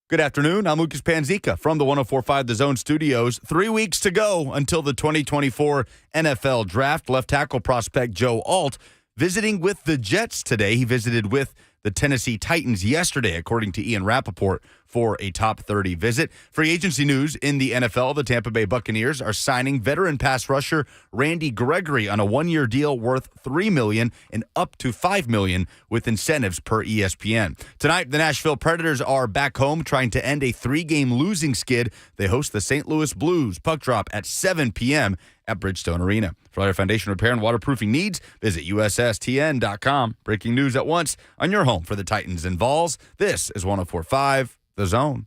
Good afternoon. I'm Lucas Panzica from the 104.5 The Zone Studios. 3 weeks to go until the 2024 NFL Draft. Left tackle prospect Joe Alt visiting with the Jets today. He visited with the Tennessee Titans yesterday, according to Ian Rappaport, for a top 30 visit. Free agency news in the NFL. The Tampa Bay Buccaneers are signing veteran pass rusher Randy Gregory on a one-year deal worth $3 million and up to $5 million with incentives per ESPN. Tonight, the Nashville Predators are back home trying to end a three-game losing skid. They host the St. Louis Blues. Puck drop at 7 p.m. at Bridgestone Arena. For all your foundation repair and waterproofing needs, visit USSTN.com. Breaking news at once on your home for the Titans and Vols. This is 104.5 The Zone.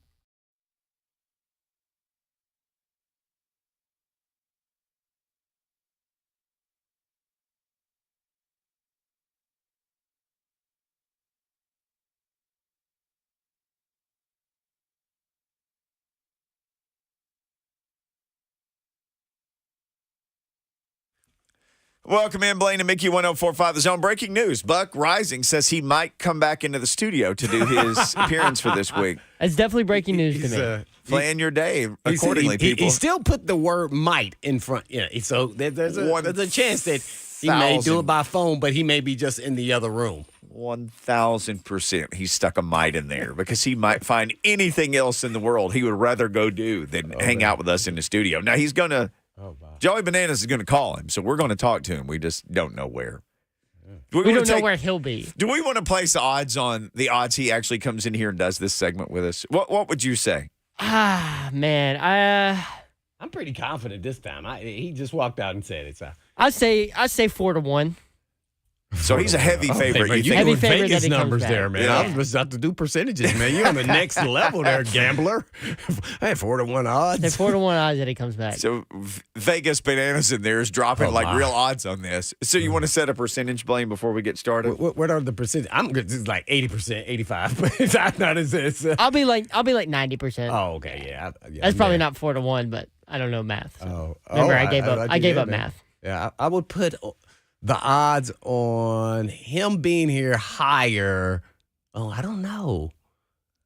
Welcome in, Blaine and Mickey, 104.5 The Zone. Breaking news. Buck Reising says he might come back into the studio to do his appearance for this week. It's definitely breaking news to me. Plan your day accordingly, people. He still put the word might in front. Yeah, so there's a chance that he may do it by phone, but he may be just in the other room. 1,000% he stuck a might in there because he might find anything else in the world he would rather go do than hang out with us in the studio. Now, he's going to Joey Bananas is going to call him, so we're going to talk to him. We just don't know where. We don't know where he'll be. Do we want to place odds on the odds he actually comes in here and does this segment with us? What would you say? Man, I'm pretty confident this time. He just walked out and said it. So. I'd say 4-1. So he's a heavy favorite. You think? Heavy with favorite Vegas that he comes numbers back. there, man. Yeah. I was about to do percentages, man. You're on the next level there, gambler. I had 4-1 odds. Say 4-1 odds that he comes back. So Vegas Bananas in there is dropping real odds on this. So you want to set a percentage, Blaine, before we get started? What are the percentages? I'm good. This is like 80%, 85%. But it's not as this. I'll be like 90%. Oh, okay, yeah. That's probably not 4-1, but I don't know math. So. Remember, I gave up man. math. Yeah, I would put the odds on him being here higher. Oh, I don't know.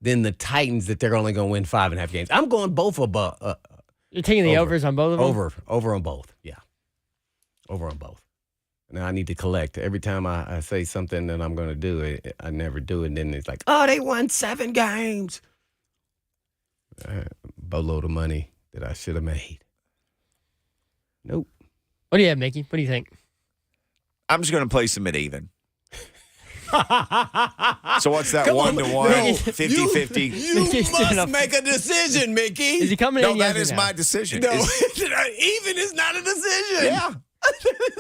Than the Titans that they're only going to win 5.5 games. I'm going both above. You're taking the overs on both of them? Over on both. Yeah, over on both. Now I need to collect every time I say something that I'm going to do it. I never do it. And then it's like, oh, they won 7 games. Boatload of money that I should have made. Nope. What do you have, Mickey? What do you think? I'm just going to place him at even. So what's that? Come 1 on, to 1, no, 50-50? You must make a decision, Mickey. Is he coming No, in? that yes or is no? my decision. No, even is not a decision. Yeah.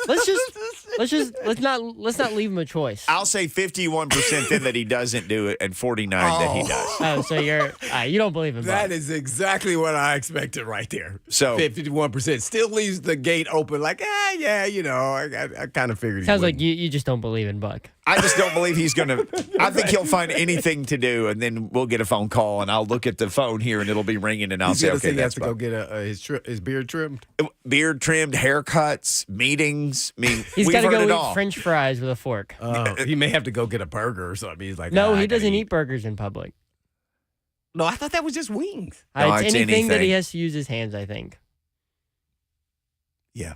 Let's not leave him a choice. I'll say 51% then that he doesn't do it and 49 that he does. Oh, so you don't believe in That Buck. is exactly what I expected right there. So 51% still leaves the gate open. Like, yeah, I kind of figured. Sounds like you just don't believe in Buck. I just don't believe he's going to. I think he'll find anything to do, and then we'll get a phone call, and I'll look at the phone here, and it'll be ringing, and I'll say, okay, he has that's to go get his beard trimmed. beard trimmed, haircuts, meetings. I mean, He's we've got to heard go it eat all. French fries with a fork. He may have to go get a burger or something. He's like, No, I he gotta doesn't eat burgers in public. No, I thought that was just wings. No, It's it's anything that he anything. has to use his hands, I think. Yeah.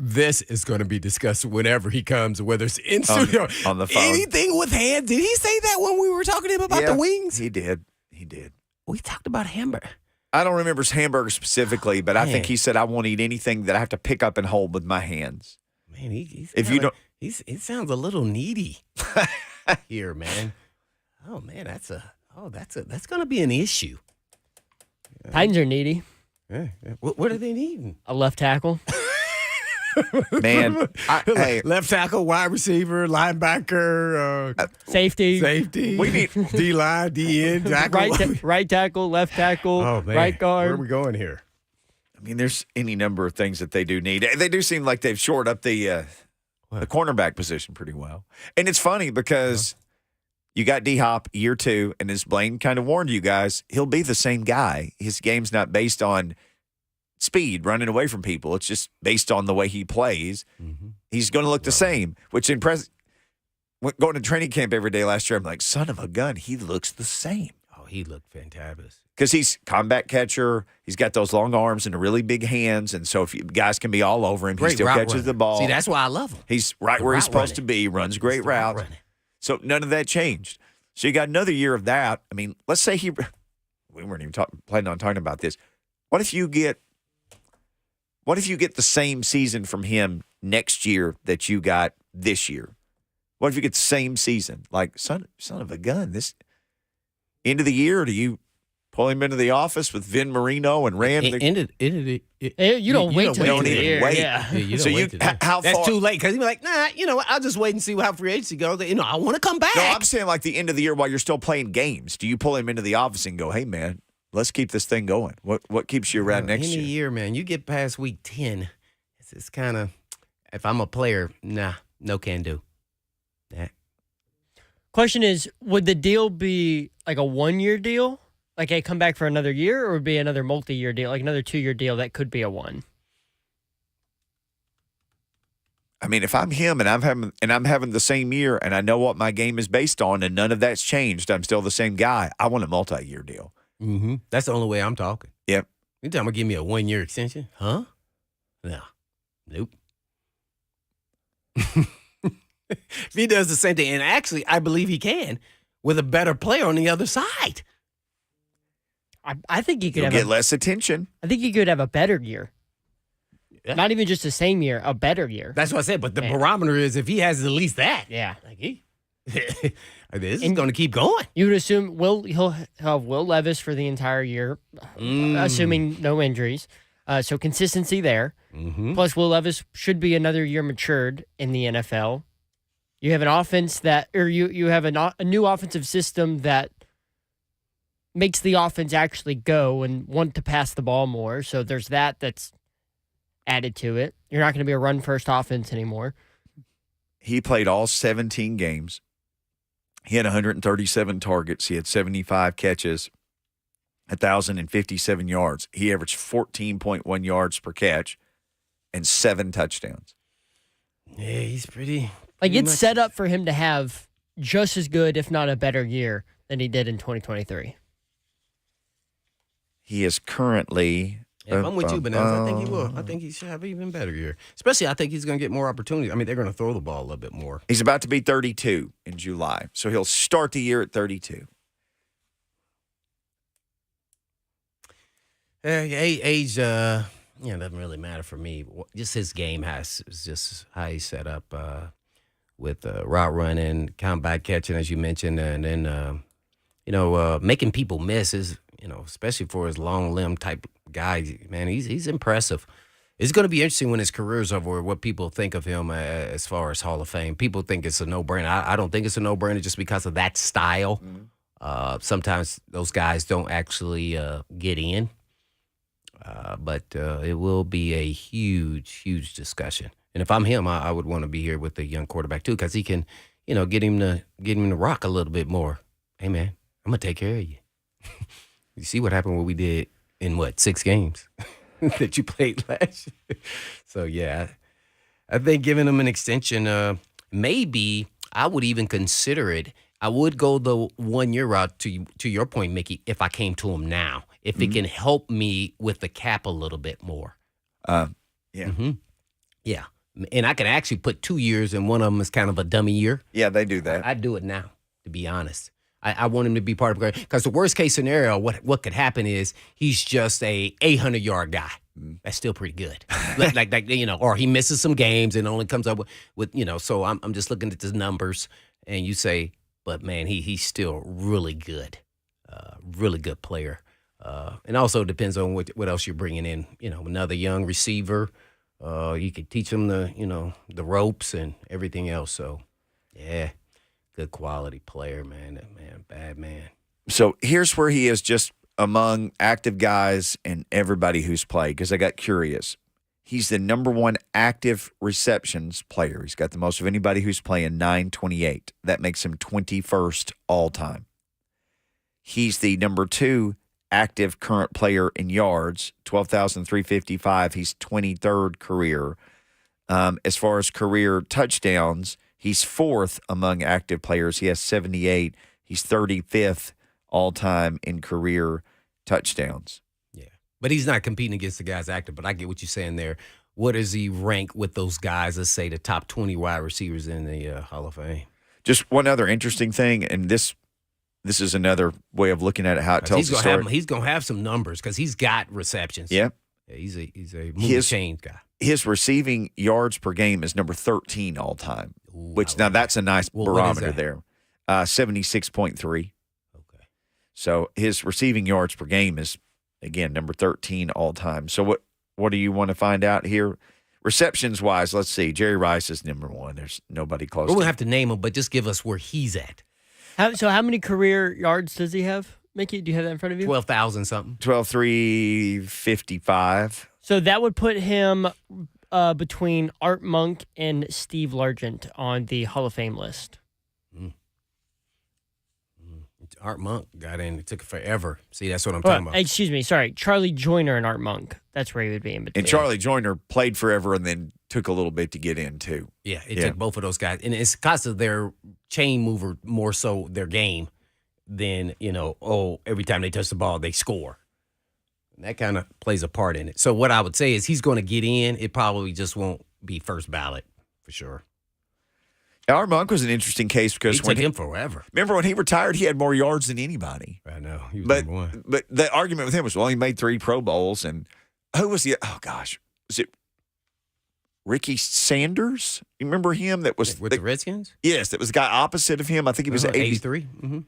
This is going to be discussed whenever he comes, whether it's in studio. On the phone. Anything with hands. Did he say that when we were talking to him about the wings? He did. We talked about hamburger. I don't remember his hamburger specifically, but I think he said, I won't eat anything that I have to pick up and hold with my hands. Man, he sounds a little needy here, man. Oh man, that's gonna be an issue. Titans are needy. Yeah. What are they needing? A left tackle. Man, hey, Left tackle, wide receiver, linebacker, Safety. we need D line, D end, tackle. Right tackle, left tackle, Oh man, right guard. Where are we going here? I mean, there's any number of things that they do need. They do seem like they've shored up the cornerback position pretty well. And it's funny because you got D-Hop year 2, and as Blaine kind of warned you guys, he'll be the same guy. His game's not based on speed, running away from people. It's just based on the way he plays. Mm-hmm. He's going to look the same, which going to training camp every day last year, I'm like, son of a gun, he looks the same. Oh, he looked fantabulous. Because he's combat catcher. He's got those long arms and the really big hands. And so if guys can be all over him, he still catches the ball. See, that's why I love him. He's right where he's supposed to be, runs great routes. So none of that changed. So you got another year of that. I mean, let's say we weren't even planning on talking about this. What if you get the same season from him next year that you got this year? What if you get the same season? Like, son of a gun, this end of the year, do you pull him into the office with Vin Marino and Rand? You don't wait till the end of the year. Wait. Yeah. You So how far? That's too late because he'd be like, nah, you know what? I'll just wait and see how free agency goes. I want to come back. No, I'm saying like the end of the year while you're still playing games. Do you pull him into the office and go, hey, man, let's keep this thing going? What keeps you around next year? Any year, man. You get past week 10, it's kind of, if I'm a player, no can do. Nah. Question is, would the deal be like a 1-year deal? Like, hey, come back for another year, or would it be another multi-year deal, like another 2-year deal that could be a 1? I mean, if I'm him and I'm having the same year and I know what my game is based on and none of that's changed, I'm still the same guy. I want a multi-year deal. Mm-hmm. That's the only way I'm talking. Yep. You talking about give me a 1-year extension? Huh? No. Nope. If he does the same thing, and actually, I believe he can, with a better player on the other side. I think he could You'll have get less attention. I think he could have a better year. Yeah. Not even just the same year, a better year. That's what I said. But the Man. barometer is if he has at least that. Yeah. Like this is going to keep going. You would assume he'll have Will Levis for the entire year, assuming no injuries. So consistency there. Mm-hmm. Plus, Will Levis should be another year matured in the NFL. You have an offense you have a new offensive system that makes the offense actually go and want to pass the ball more. So there's that's added to it. You're not going to be a run-first offense anymore. He played all 17 games. He had 137 targets. He had 75 catches, 1,057 yards. He averaged 14.1 yards per catch and 7 touchdowns. Yeah, he's pretty. Like, it's set up for him to have just as good, if not a better year than he did in 2023. He is currently. If I'm with you, Bananas, I think he will. I think he should have an even better year. Especially, I think he's going to get more opportunities. I mean, they're going to throw the ball a little bit more. He's about to be 32 in July, so he'll start the year at 32. Age, doesn't really matter for me. Just his game is just how he's set up with route running, combat catching, as you mentioned, and then making people miss is, especially for his long limb type guy. Man, he's impressive. It's going to be interesting when his career's over what people think of him as far as Hall of Fame. People think it's a no-brainer. I don't think it's a no-brainer just because of that style. Mm-hmm. Sometimes those guys don't actually get in. But it will be a huge, huge discussion. And if I'm him, I would want to be here with the young quarterback too, because he can, get him to rock a little bit more. Hey man, I'm gonna take care of you. You see what happened? What we did in 6 games that you played last year. So yeah, I think giving him an extension, maybe I would even consider it. I would go the 1-year route to your point, Mickey, if I came to him now. If it can help me with the cap a little bit more. Yeah. Mm-hmm. Yeah. And I can actually put 2 years, and one of them is kind of a dummy year. Yeah, they do that. I'd do it now, to be honest. I want him to be part of it. Because the worst case scenario, what could happen is he's just a 800-yard guy. That's still pretty good. Or he misses some games and only comes up with so I'm just looking at the numbers, and you say, but man, he's still really good. Really good player. And also depends on what else you're bringing in. Another young receiver. You could teach him the ropes and everything else. So, yeah, good quality player, man. That man, bad man. So here's where he is just among active guys and everybody who's played, because I got curious. He's the number 1 active receptions player. He's got the most of anybody who's playing, 928. That makes him 21st all time. He's the number 2 active current player in yards, 12,355. He's 23rd career. As far as career touchdowns, he's 4th among active players. He has 78. He's 35th all-time in career touchdowns. Yeah. But he's not competing against the guys active, but I get what you're saying there. What does he rank with those guys, let's say the top 20 wide receivers in the Hall of Fame? Just one other interesting thing, and this is another way of looking at it, how it tells the story. He's going to have some numbers because he's got receptions. Yeah. He's a moving chain guy. His receiving yards per game is number 13 all time, which now that's a nice barometer there. 76.3. Okay. So his receiving yards per game is, again, number 13 all time. So what do you want to find out here? Receptions wise, let's see. Jerry Rice is number 1. There's nobody close. We won't have to name him, but just give us where he's at. So how many career yards does he have? Mickey, do you have that in front of you? 12,000 something. 12,355. So that would put him between Art Monk and Steve Largent on the Hall of Fame list. Art Monk got in. It took forever. See, that's what I'm talking about. Excuse me. Sorry. Charlie Joyner and Art Monk. That's where he would be in between. And Charlie Joyner played forever and then took a little bit to get in, too. Yeah, it took both of those guys. And it's because of their chain mover, more so their game, than, every time they touch the ball, they score. And that kind of plays a part in it. So what I would say is he's going to get in. It probably just won't be first ballot for sure. Art Monk was an interesting case because it took him forever. Remember when he retired, he had more yards than anybody. I know. He was number 1. But the argument with him was, well, he made 3 Pro Bowls. And who was the, was it Ricky Sanders? You remember him? That was with the Redskins? Yes, that was the guy opposite of him. I think he was 83. Mm-hmm.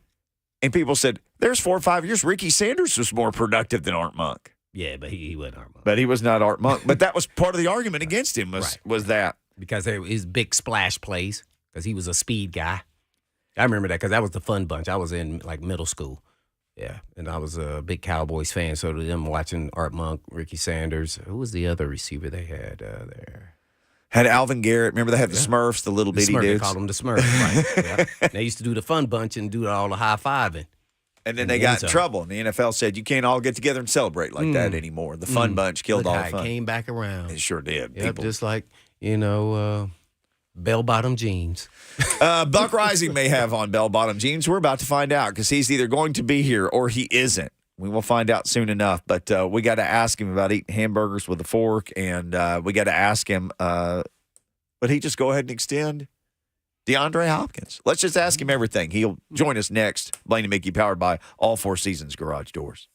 And people said, there's 4 or 5 years. Ricky Sanders was more productive than Art Monk. Yeah, but he wasn't Art Monk. But he was not Art Monk. But that was part of the argument against him was that. Because his big splash plays. Because he was a speed guy. I remember that because that was the fun bunch. I was in middle school. Yeah. And I was a big Cowboys fan. So to them watching Art Monk, Ricky Sanders. Who was the other receiver they had there? Had Alvin Garrett. Remember they had the Smurfs, the little bitty dudes? They called them the Smurfs. Right. Yeah. They used to do the fun bunch and do all the high-fiving. And then they got in trouble. And the NFL said, you can't all get together and celebrate like that anymore. The fun bunch killed all the fun. It came back around. It sure did. Yep, just like, bell-bottom jeans. Buck Reising may have on bell-bottom jeans. We're about to find out because he's either going to be here or he isn't. We will find out soon enough. But we got to ask him about eating hamburgers with a fork, and we got to ask him, would he just go ahead and extend DeAndre Hopkins? Let's just ask him everything. He'll join us next. Blaine and Mickey, powered by All Four Seasons Garage Doors.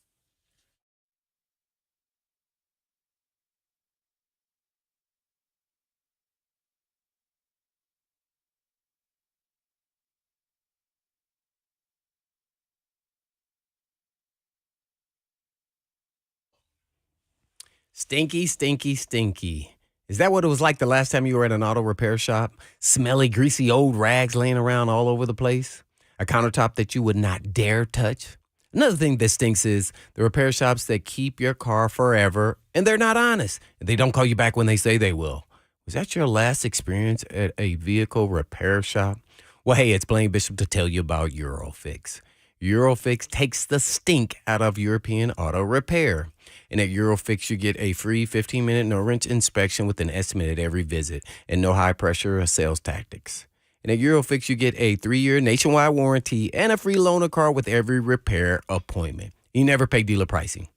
Stinky, stinky, stinky. Is that what it was like the last time you were at an auto repair shop? Smelly, greasy old rags laying around all over the place? A countertop that you would not dare touch? Another thing that stinks is the repair shops that keep your car forever, and they're not honest. They don't call you back when they say they will. Was that your last experience at a vehicle repair shop? Well, hey, it's Blaine Bishop to tell you about Eurofix. Eurofix takes the stink out of European auto repair. And at Eurofix, you get a free 15-minute no-wrench inspection with an estimate at every visit and no high-pressure sales tactics. And at Eurofix, you get a 3-year nationwide warranty and a free loaner car with every repair appointment. You never pay dealer pricing.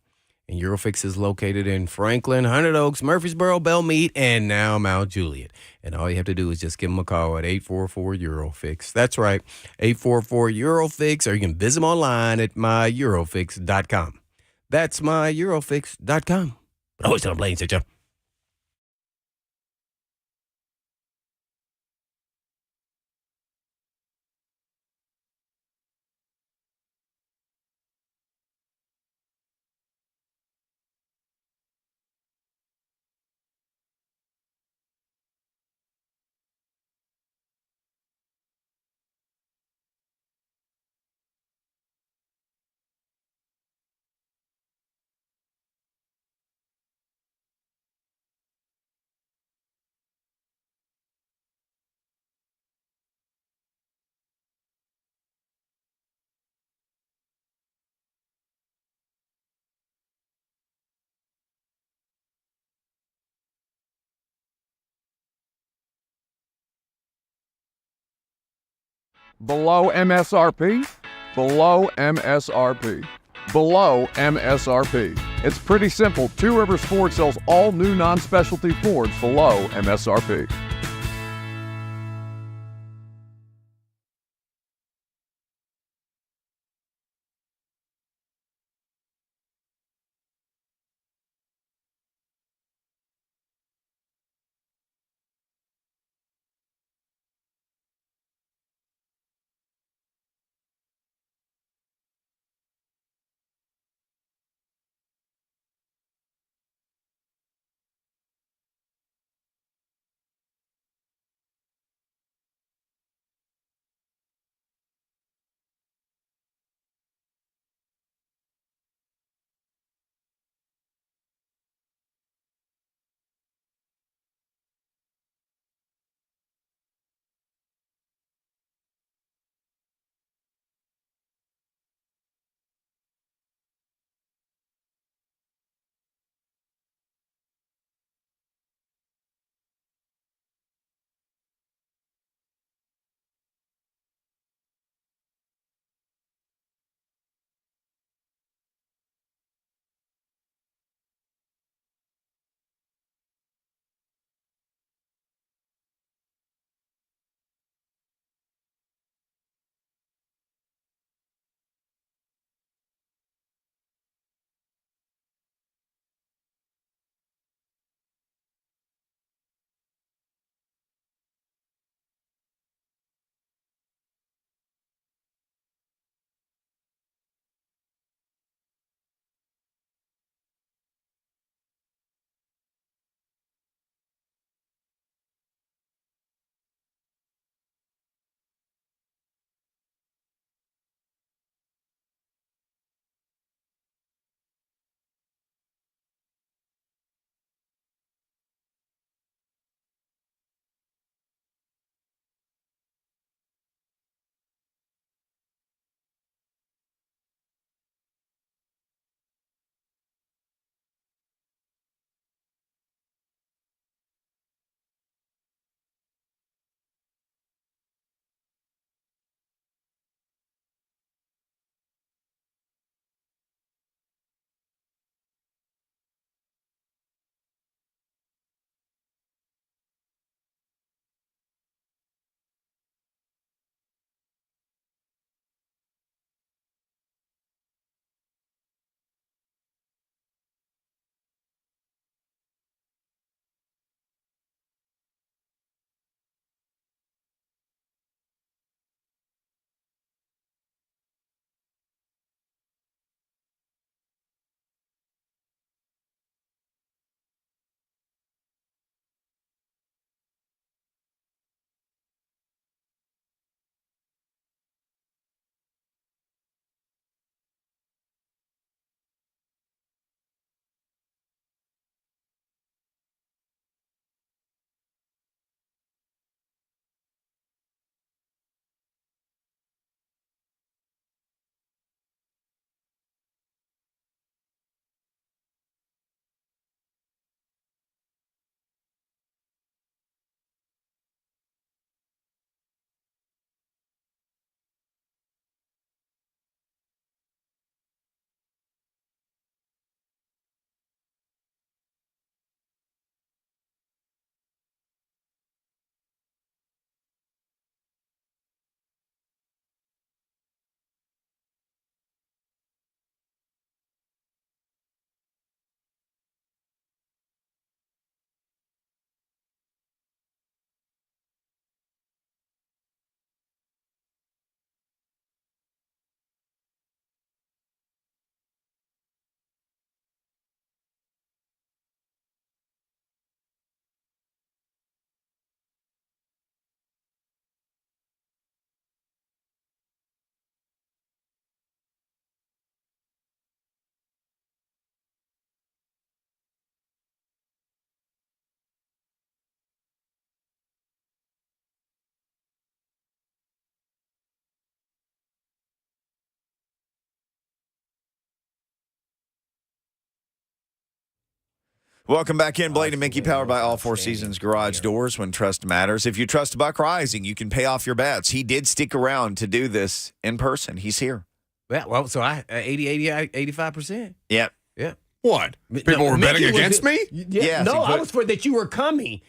And Eurofix is located in Franklin, Hundred Oaks, Murfreesboro, Belmead, and now Mount Juliet. And all you have to do is just give them a call at 844-EUROFIX. That's right, 844-EUROFIX, or you can visit them online at myEurofix.com. That's myEurofix.com. But always tell them Blaine said you. Below MSRP? below MSRP. Below MSRP. It's pretty simple. Two Rivers Ford sells all new non-specialty Fords below MSRP. Welcome back in. Blaine and Mickey, powered by All Four Seasons Garage Doors. When trust matters. If you trust Buck Reising, you can pay off your bets. He did stick around to do this in person. He's here. Yeah, well, so I 85%. Yeah. Yeah. What? People were betting against me? Yes, no, I was for that you were coming.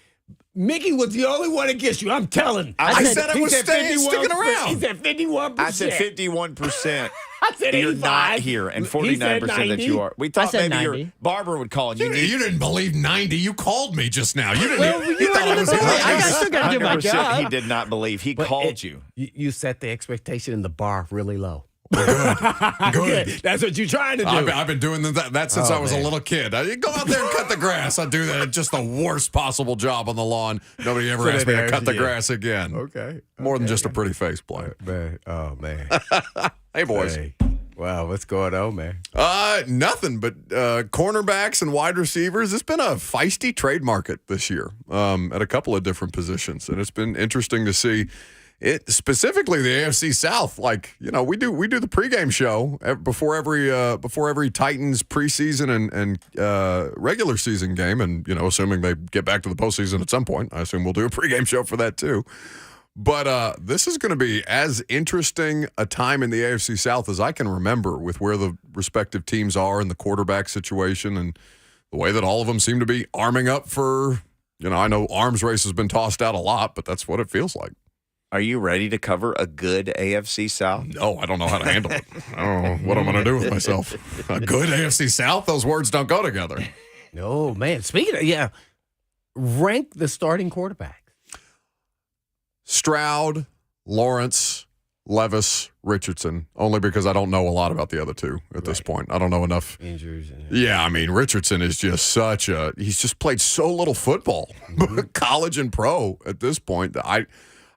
Mickey was the only one against you. I'm telling. I said I he was said sticking around. He said 51%. I said 51%. I said You're 85. not here, and 49% that you are. We thought said maybe 90. your barber would call and You didn't believe 90. You called me just now. You didn't. Well, you you thought were I was in the building. I crazy. still got to do my 100% job. he did not believe. He called you. You set the expectation in the bar really low. Good. That's what you're trying to do. I've been doing that since I was a little kid. I go out there and cut the grass. I do that. Just the worst possible job on the lawn. Nobody ever asked me to cut the grass again. Okay. More than just a pretty face play. Man. Oh, man. Hey, boys. Hey. Wow, what's going on, man? Nothing but cornerbacks and wide receivers. It's been a feisty trade market this year at a couple of different positions, and it's been interesting to see it, specifically the AFC South. Like, we do the pregame show before every Titans preseason and regular season game, and assuming they get back to the postseason at some point, I assume we'll do a pregame show for that too. But this is going to be as interesting a time in the AFC South as I can remember, with where the respective teams are and the quarterback situation and the way that all of them seem to be arming up for, I know arms race has been tossed out a lot, but that's what it feels like. Are you ready to cover a good AFC South? No, I don't know how to handle it. I don't know what I'm going to do with myself. A good AFC South? Those words don't go together. No, man. Speaking of, rank the starting quarterback. Stroud, Lawrence, Levis, Richardson, only because I don't know a lot about the other two at this point. I don't know enough. Injuries. Yeah, I mean, Richardson is just he's just played so little football, college and pro at this point.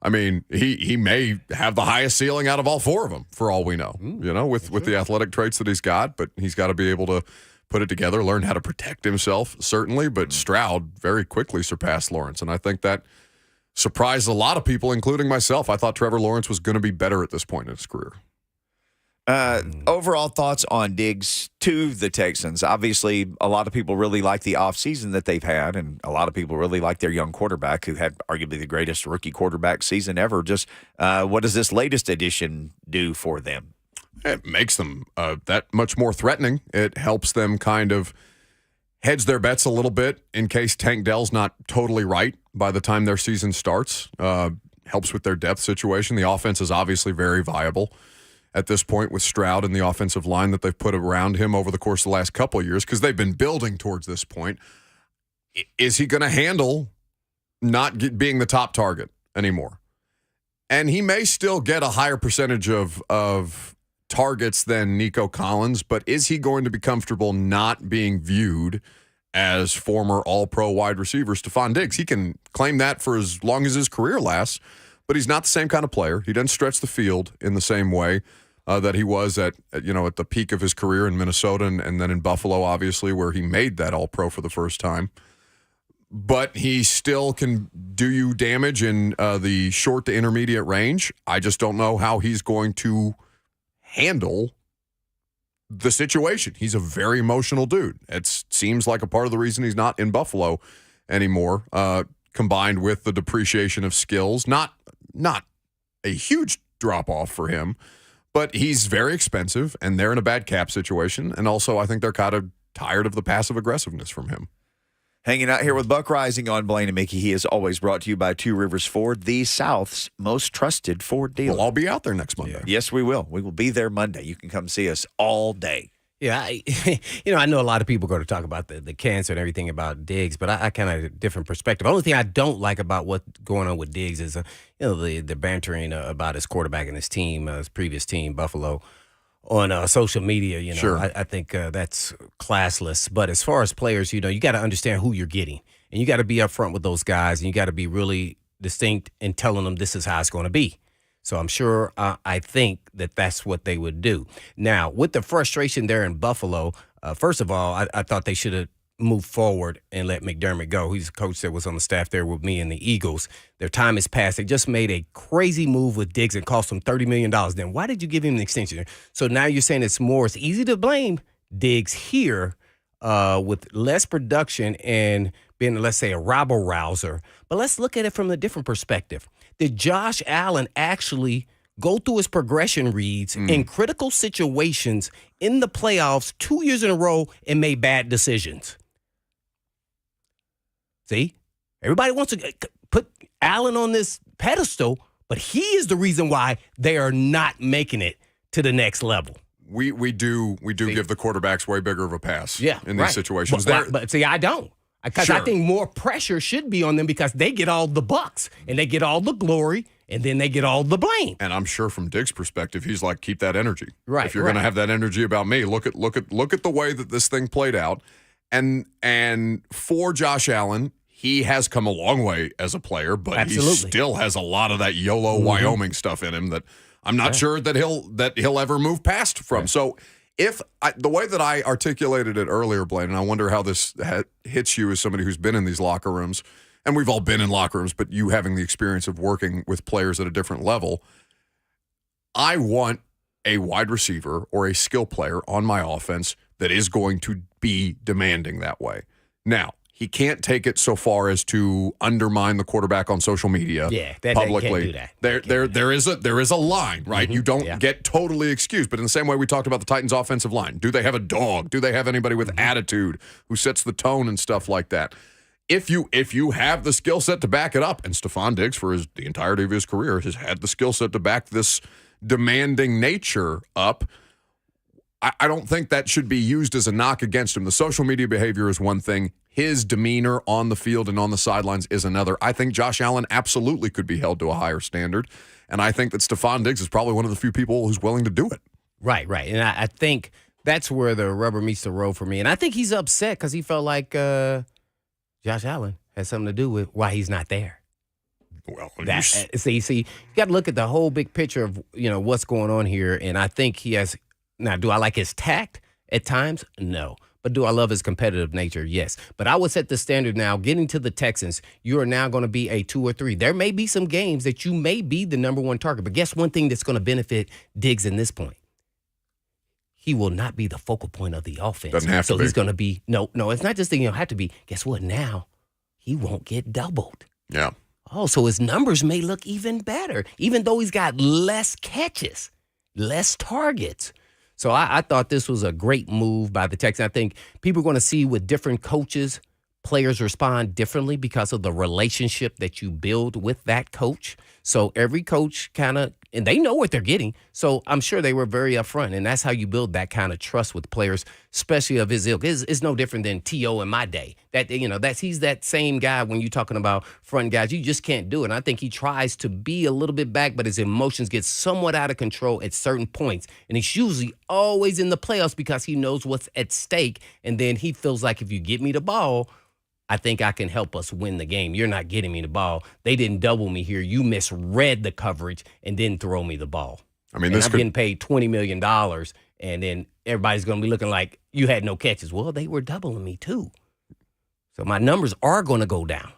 I mean, he may have the highest ceiling out of all four of them, for all we know, with the athletic traits that he's got, but he's got to be able to put it together, learn how to protect himself, certainly, but Stroud very quickly surpassed Lawrence, and I think that surprised a lot of people, including myself. I thought Trevor Lawrence was going to be better at this point in his career. Overall thoughts on Diggs to the Texans. Obviously, a lot of people really like the offseason that they've had, and a lot of people really like their young quarterback, who had arguably the greatest rookie quarterback season ever. Just what does this latest addition do for them? It makes them that much more threatening. It helps them kind of hedge their bets a little bit in case Tank Dell's not totally right by the time their season starts. Helps with their depth situation. The offense is obviously very viable at this point with Stroud and the offensive line that they've put around him over the course of the last couple of years, because they've been building towards this point. Is he going to handle not being the top target anymore? And he may still get a higher percentage of targets than Nico Collins, but is he going to be comfortable not being viewed as former all-pro wide receiver Stephon Diggs? He can claim that for as long as his career lasts, but he's not the same kind of player. He doesn't stretch the field in the same way that he was at the peak of his career in Minnesota and then in Buffalo, obviously, where he made that all-pro for the first time. But he still can do you damage in the short to intermediate range. I just don't know how he's going to handle the situation. He's a very emotional dude. It seems like a part of the reason he's not in Buffalo anymore, combined with the depreciation of skills. Not a huge drop-off for him, but he's very expensive, and they're in a bad cap situation. And also, I think they're kind of tired of the passive aggressiveness from him. Hanging out here with Buck Reising on Blaine and Mickey. He is always brought to you by Two Rivers Ford, the South's most trusted Ford dealer. We'll all be out there next Monday. Yes, we will. We will be there Monday. You can come see us all day. Yeah, I know a lot of people go to talk about the cancer and everything about Diggs, but I kind of a different perspective. The only thing I don't like about what's going on with Diggs is, the bantering about his quarterback and his team, his previous team, Buffalo, on social media. Sure. I think that's classless. But as far as players, you got to understand who you're getting, and you got to be upfront with those guys, and you got to be really distinct in telling them this is how it's going to be. So I'm sure I think that's what they would do. Now, with the frustration there in Buffalo, first of all, I thought they should have moved forward and let McDermott go. He's a coach that was on the staff there with me and the Eagles. Their time has passed. They just made a crazy move with Diggs and cost him $30 million. Then why did you give him an extension? So now you're saying it's easy to blame Diggs here with less production and being, let's say, a rabble-rouser. But let's look at it from a different perspective. Did Josh Allen actually go through his progression reads in critical situations in the playoffs 2 years in a row and made bad decisions? See? Everybody wants to put Allen on this pedestal, but he is the reason why they are not making it to the next level. We do give the quarterbacks way bigger of a pass in these situations. But see, I don't. Because I think more pressure should be on them because they get all the bucks and they get all the glory and then they get all the blame. And I'm sure from Diggs' perspective, he's like, keep that energy. Right. If you're going to have that energy about me, look at the way that this thing played out. And for Josh Allen, he has come a long way as a player, but he still has a lot of that YOLO Wyoming stuff in him that I'm not sure that he'll ever move past from. Right. So the way that I articulated it earlier, Blaine, and I wonder how this hits you as somebody who's been in these locker rooms, and we've all been in locker rooms, but you having the experience of working with players at a different level, I want a wide receiver or a skill player on my offense that is going to be demanding that way. Now, he can't take it so far as to undermine the quarterback on social media publicly. Can't do that. There is a line, right? You don't get totally excused. But in the same way we talked about the Titans' offensive line, do they have a dog? Do they have anybody with attitude who sets the tone and stuff like that? If you have the skill set to back it up, and Stephon Diggs for the entirety of his career has had the skill set to back this demanding nature up, I don't think that should be used as a knock against him. The social media behavior is one thing. His demeanor on the field and on the sidelines is another. I think Josh Allen absolutely could be held to a higher standard, and I think that Stephon Diggs is probably one of the few people who's willing to do it. Right. And I think that's where the rubber meets the road for me. And I think he's upset because he felt like Josh Allen has something to do with why he's not there. Well, see, you got to look at the whole big picture of what's going on here, and I think he has. Now, do I like his tact at times? No. But do I love his competitive nature? Yes. But I would set the standard now. Getting to the Texans, you are now going to be a 2 or 3. There may be some games that you may be the number one target. But guess one thing that's going to benefit Diggs in this point? He will not be the focal point of the offense. Doesn't have to be. So he's going to be – no, it's not just that he'll have to be. Guess what? Now he won't get doubled. Yeah. Oh, so his numbers may look even better, even though he's got less catches, less targets. So I thought this was a great move by the Texans. I think people are going to see with different coaches, players respond differently because of the relationship that you build with that coach. So every coach and they know what they're getting. So I'm sure they were very upfront, and that's how you build that kind of trust with players, especially of his ilk. It's no different than T.O. in my day. He's that same guy when you're talking about front guys. You just can't do it. And I think he tries to be a little bit back, but his emotions get somewhat out of control at certain points. And he's usually always in the playoffs because he knows what's at stake. And then he feels like if you get me the ball, I think I can help us win the game. You're not getting me the ball. They didn't double me here. You misread the coverage and didn't throw me the ball. I mean, I'm getting paid $20 million, and then everybody's going to be looking like you had no catches. Well, they were doubling me too. So my numbers are going to go down.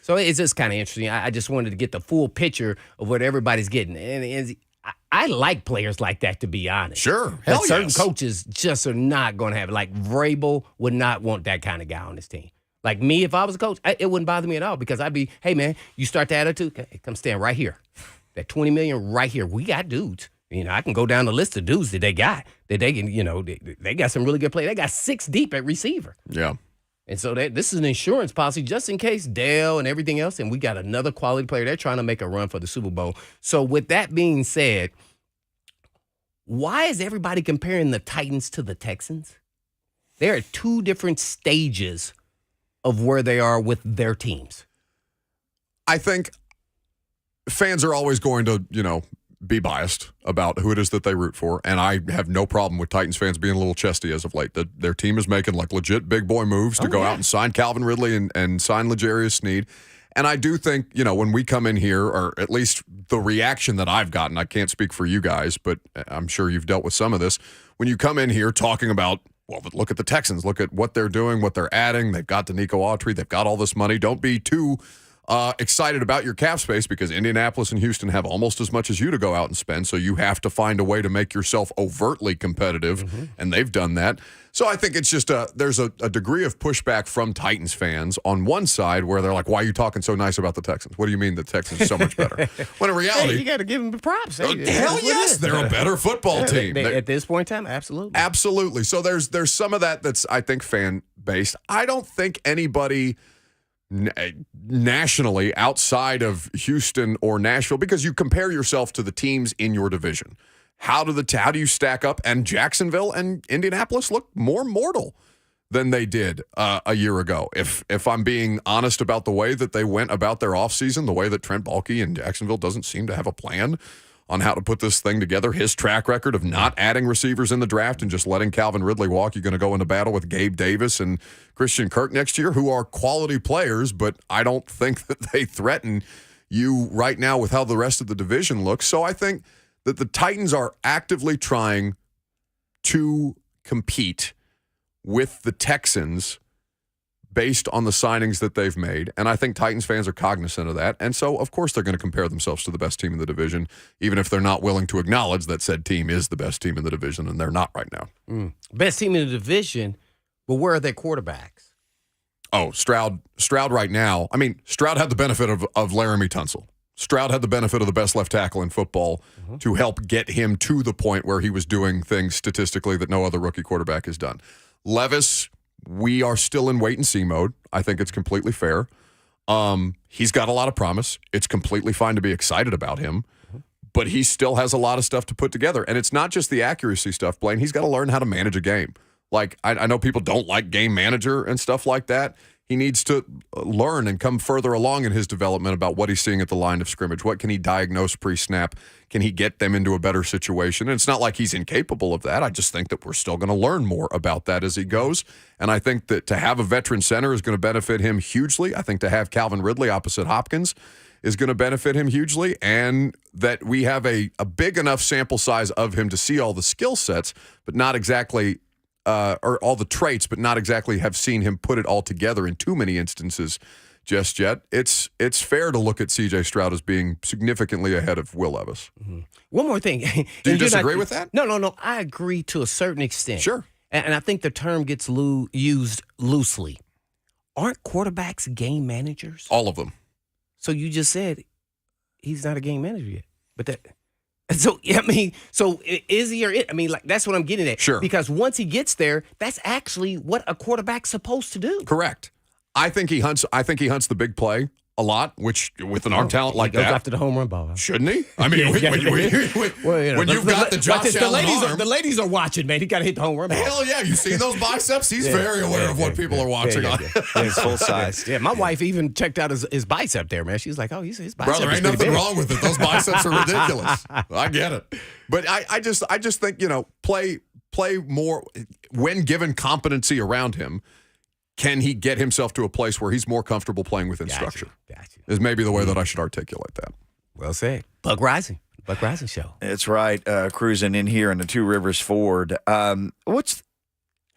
So it's just kind of interesting. I just wanted to get the full picture of what everybody's getting. And I like players like that, to be honest. Sure. But certain coaches just are not going to have it. Like Vrabel would not want that kind of guy on his team. Like me, if I was a coach, it wouldn't bother me at all because I'd be, hey, man, you start the attitude, okay, come stand right here. That $20 million right here. We got dudes. I can go down the list of dudes that they got. That they can, they got some really good players. They got 6 deep at receiver. Yeah. And so this is an insurance policy just in case Dale and everything else, and we got another quality player. They're trying to make a run for the Super Bowl. So with that being said, why is everybody comparing the Titans to the Texans? They're at 2 different stages of where they are with their teams. I think fans are always going to, be biased about who it is that they root for, and I have no problem with Titans fans being a little chesty as of late. Their team is making legit big boy moves to go out and sign Calvin Ridley and sign L'Jarius Sneed. And I do think, when we come in here, or at least the reaction that I've gotten, I can't speak for you guys, but I'm sure you've dealt with some of this. When you come in here talking about, well, look at the Texans. Look at what they're doing, what they're adding. They've got Danico Autry. They've got all this money. Don't be too excited about your cap space because Indianapolis and Houston have almost as much as you to go out and spend, so you have to find a way to make yourself overtly competitive, and they've done that. So I think it's just there's a degree of pushback from Titans fans on one side where they're like, why are you talking so nice about the Texans? What do you mean the Texans are so much better? When in reality, you got to give them the props. hell yes, they're a better football team. At this point in time, absolutely. Absolutely. So there's some of that's, I think, fan-based. I don't think anybody nationally outside of Houston or Nashville, because you compare yourself to the teams in your division. How do you stack up? And Jacksonville and Indianapolis look more mortal than they did a year ago. If I'm being honest about the way that they went about their offseason, the way that Trent Baalke in Jacksonville doesn't seem to have a plan on how to put this thing together, his track record of not adding receivers in the draft and just letting Calvin Ridley walk, you're going to go into battle with Gabe Davis and Christian Kirk next year, who are quality players, but I don't think that they threaten you right now with how the rest of the division looks. So I think that the Titans are actively trying to compete with the Texans based on the signings that they've made. And I think Titans fans are cognizant of that. And so, of course, they're going to compare themselves to the best team in the division, even if they're not willing to acknowledge that said team is the best team in the division, and they're not right now. Best team in the division, but where are their quarterbacks? Oh, Stroud right now. I mean, Stroud had the benefit of Laramie Tunsil. Stroud had the benefit of the best left tackle in football to help get him to the point where he was doing things statistically that no other rookie quarterback has done. Levis, we are still in wait-and-see mode. I think it's completely fair. He's got a lot of promise. It's completely fine to be excited about him, but he still has a lot of stuff to put together. And it's not just the accuracy stuff, Blaine. He's got to learn how to manage a game. Like, I know people don't like game manager and stuff like that. He needs to learn and come further along in his development about what he's seeing at the line of scrimmage. What can he diagnose pre-snap? Can he get them into a better situation? And it's not like he's incapable of that. I just think that we're still going to learn more about that as he goes. And I think that to have a veteran center is going to benefit him hugely. I think to have Calvin Ridley opposite Hopkins is going to benefit him hugely. And that we have a big enough sample size of him to see all the skill sets, but not exactly or all the traits, but not exactly have seen him put it all together in too many instances just yet. It's fair to look at C.J. Stroud as being significantly ahead of Will Levis. One more thing. Do you disagree with that? No. I agree to a certain extent. Sure. And I think the term gets used loosely. Aren't quarterbacks game managers? All of them. So you just said he's not a game manager yet. But that... So, I mean, is he or it? I mean, like, that's what I'm getting at. Sure. Because once he gets there, that's actually what a quarterback's supposed to do. Correct. I think he hunts the big play a lot, which with an arm talent like he goes that. after the home run ball. Huh? Shouldn't he? I mean, when you've got the Josh Allen arm. The ladies are watching, man. He got to hit the home run ball. Hell yeah. You see those biceps? He's very aware of what people are watching on. He's full size. Yeah, my wife even checked out his bicep there, man. She was like, oh, his bicep Brother, ain't nothing wrong with it. Those biceps are ridiculous. I get it. But I just think, play more when given competency around him. Can he get himself to a place where he's more comfortable playing within structure? Gotcha. Is maybe the way that I should articulate that. Well said. Buck Reising Show. It's right. Cruising in here in the Two Rivers Ford.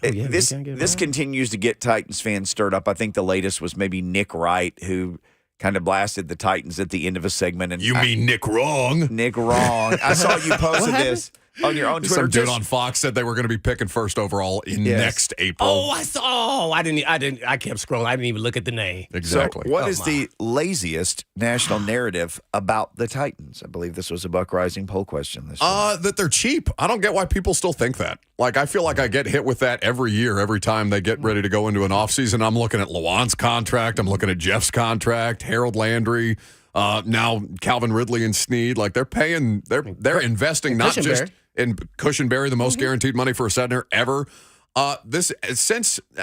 This continues to get Titans fans stirred up. I think the latest was maybe Nick Wright, who kind of blasted the Titans at the end of a segment. And you mean Nick Wrong? Nick Wrong. I saw you posted this on your own Twitter. Some dude on Fox said they were going to be picking first overall in next April. Oh, I saw. Oh, I kept scrolling. I didn't even look at the name. Exactly. So what is the laziest national narrative about the Titans? I believe this was a Buck Reising poll question this year. That they're cheap. I don't get why people still think that. Like, I feel like I get hit with that every year, every time they get ready to go into an offseason. I'm looking at Lawan's contract. I'm looking at Jeff's contract, Harold Landry, now Calvin Ridley and Snead. Like, they're investing not just in Cushenberry, the most guaranteed money for a center ever. And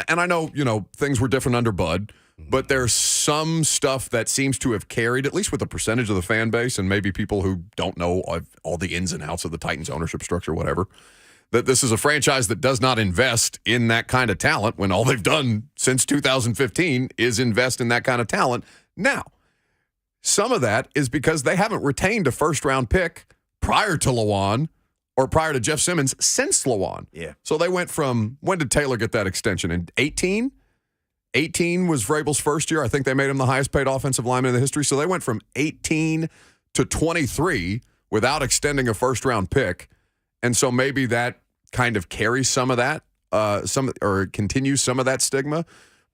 I know, things were different under Bud, but there's some stuff that seems to have carried, at least with a percentage of the fan base and maybe people who don't know all the ins and outs of the Titans ownership structure, whatever, that this is a franchise that does not invest in that kind of talent when all they've done since 2015 is invest in that kind of talent. Now, some of that is because they haven't retained a first-round pick prior to Lawan or prior to Jeff Simmons since Lawan. Yeah. So they went from, when did Taylor get that extension? In 18? 18 was Vrabel's first year. I think they made him the highest paid offensive lineman in the history. So they went from 18 to 23 without extending a first-round pick. And so maybe that kind of carries some of that, or continues some of that stigma.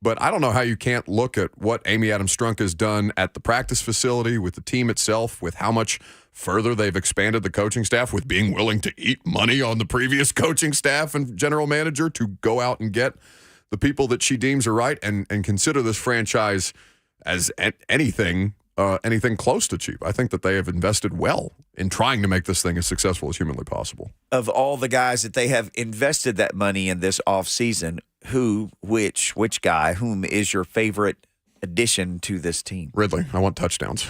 But I don't know how you can't look at what Amy Adams-Strunk has done at the practice facility, with the team itself, with how much further they've expanded the coaching staff, with being willing to eat money on the previous coaching staff and general manager to go out and get the people that she deems are right, and consider this franchise as anything close to cheap. I think that they have invested well in trying to make this thing as successful as humanly possible. Of all the guys that they have invested that money in this offseason, which guy, whom is your favorite addition to this team? Ridley. I want touchdowns.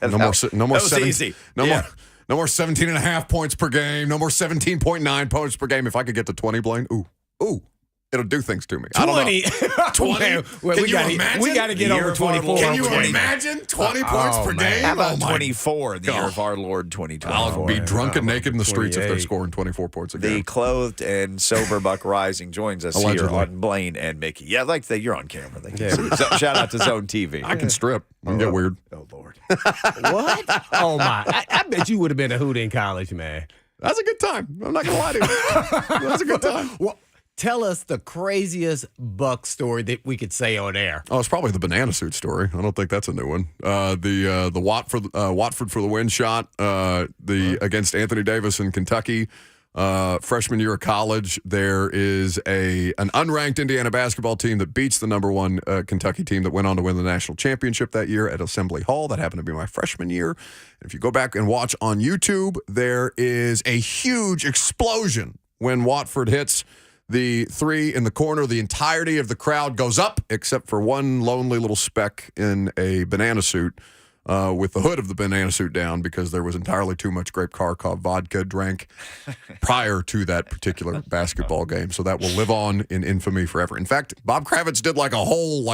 No more 17 and a half points per game. No more 17.9 points per game. If I could get to 20, Blaine, ooh. It'll do things to me. 20. I don't know. 20? Well, Can you imagine? We got to get over 24. Can you imagine 20 points per game? How about Oh, my 24 in the year God. of our Lord 2024? I'll be drunk and naked in the streets if they're 28. scoring 24 points a The game. clothed and sober Buck Rising joins us Allegedly. here on Blaine and Mickey. Yeah, like that, you're on camera. They can see. So, shout out to Zone TV. I can strip. I can get weird. Oh, Lord. What? Oh, my. I bet you would have been a hoot in college, man. That's a good time. I'm not going to lie to you. That's a good time. Well, tell us the craziest Buck story that we could say on air. Oh, it's probably the banana suit story. I don't think that's a new one. The Watford for the win shot against Anthony Davis in Kentucky. Freshman year of college, there is an unranked Indiana basketball team that beats the number one Kentucky team that went on to win the national championship that year at Assembly Hall. That happened to be my freshman year. If you go back and watch on YouTube, there is a huge explosion when Watford hits the three in the corner. The entirety of the crowd goes up, except for one lonely little speck in a banana suit with the hood of the banana suit down, because there was entirely too much grape Kharkov vodka drank prior to that particular basketball game. So that will live on in infamy forever. In fact, Bob Kravitz did like a whole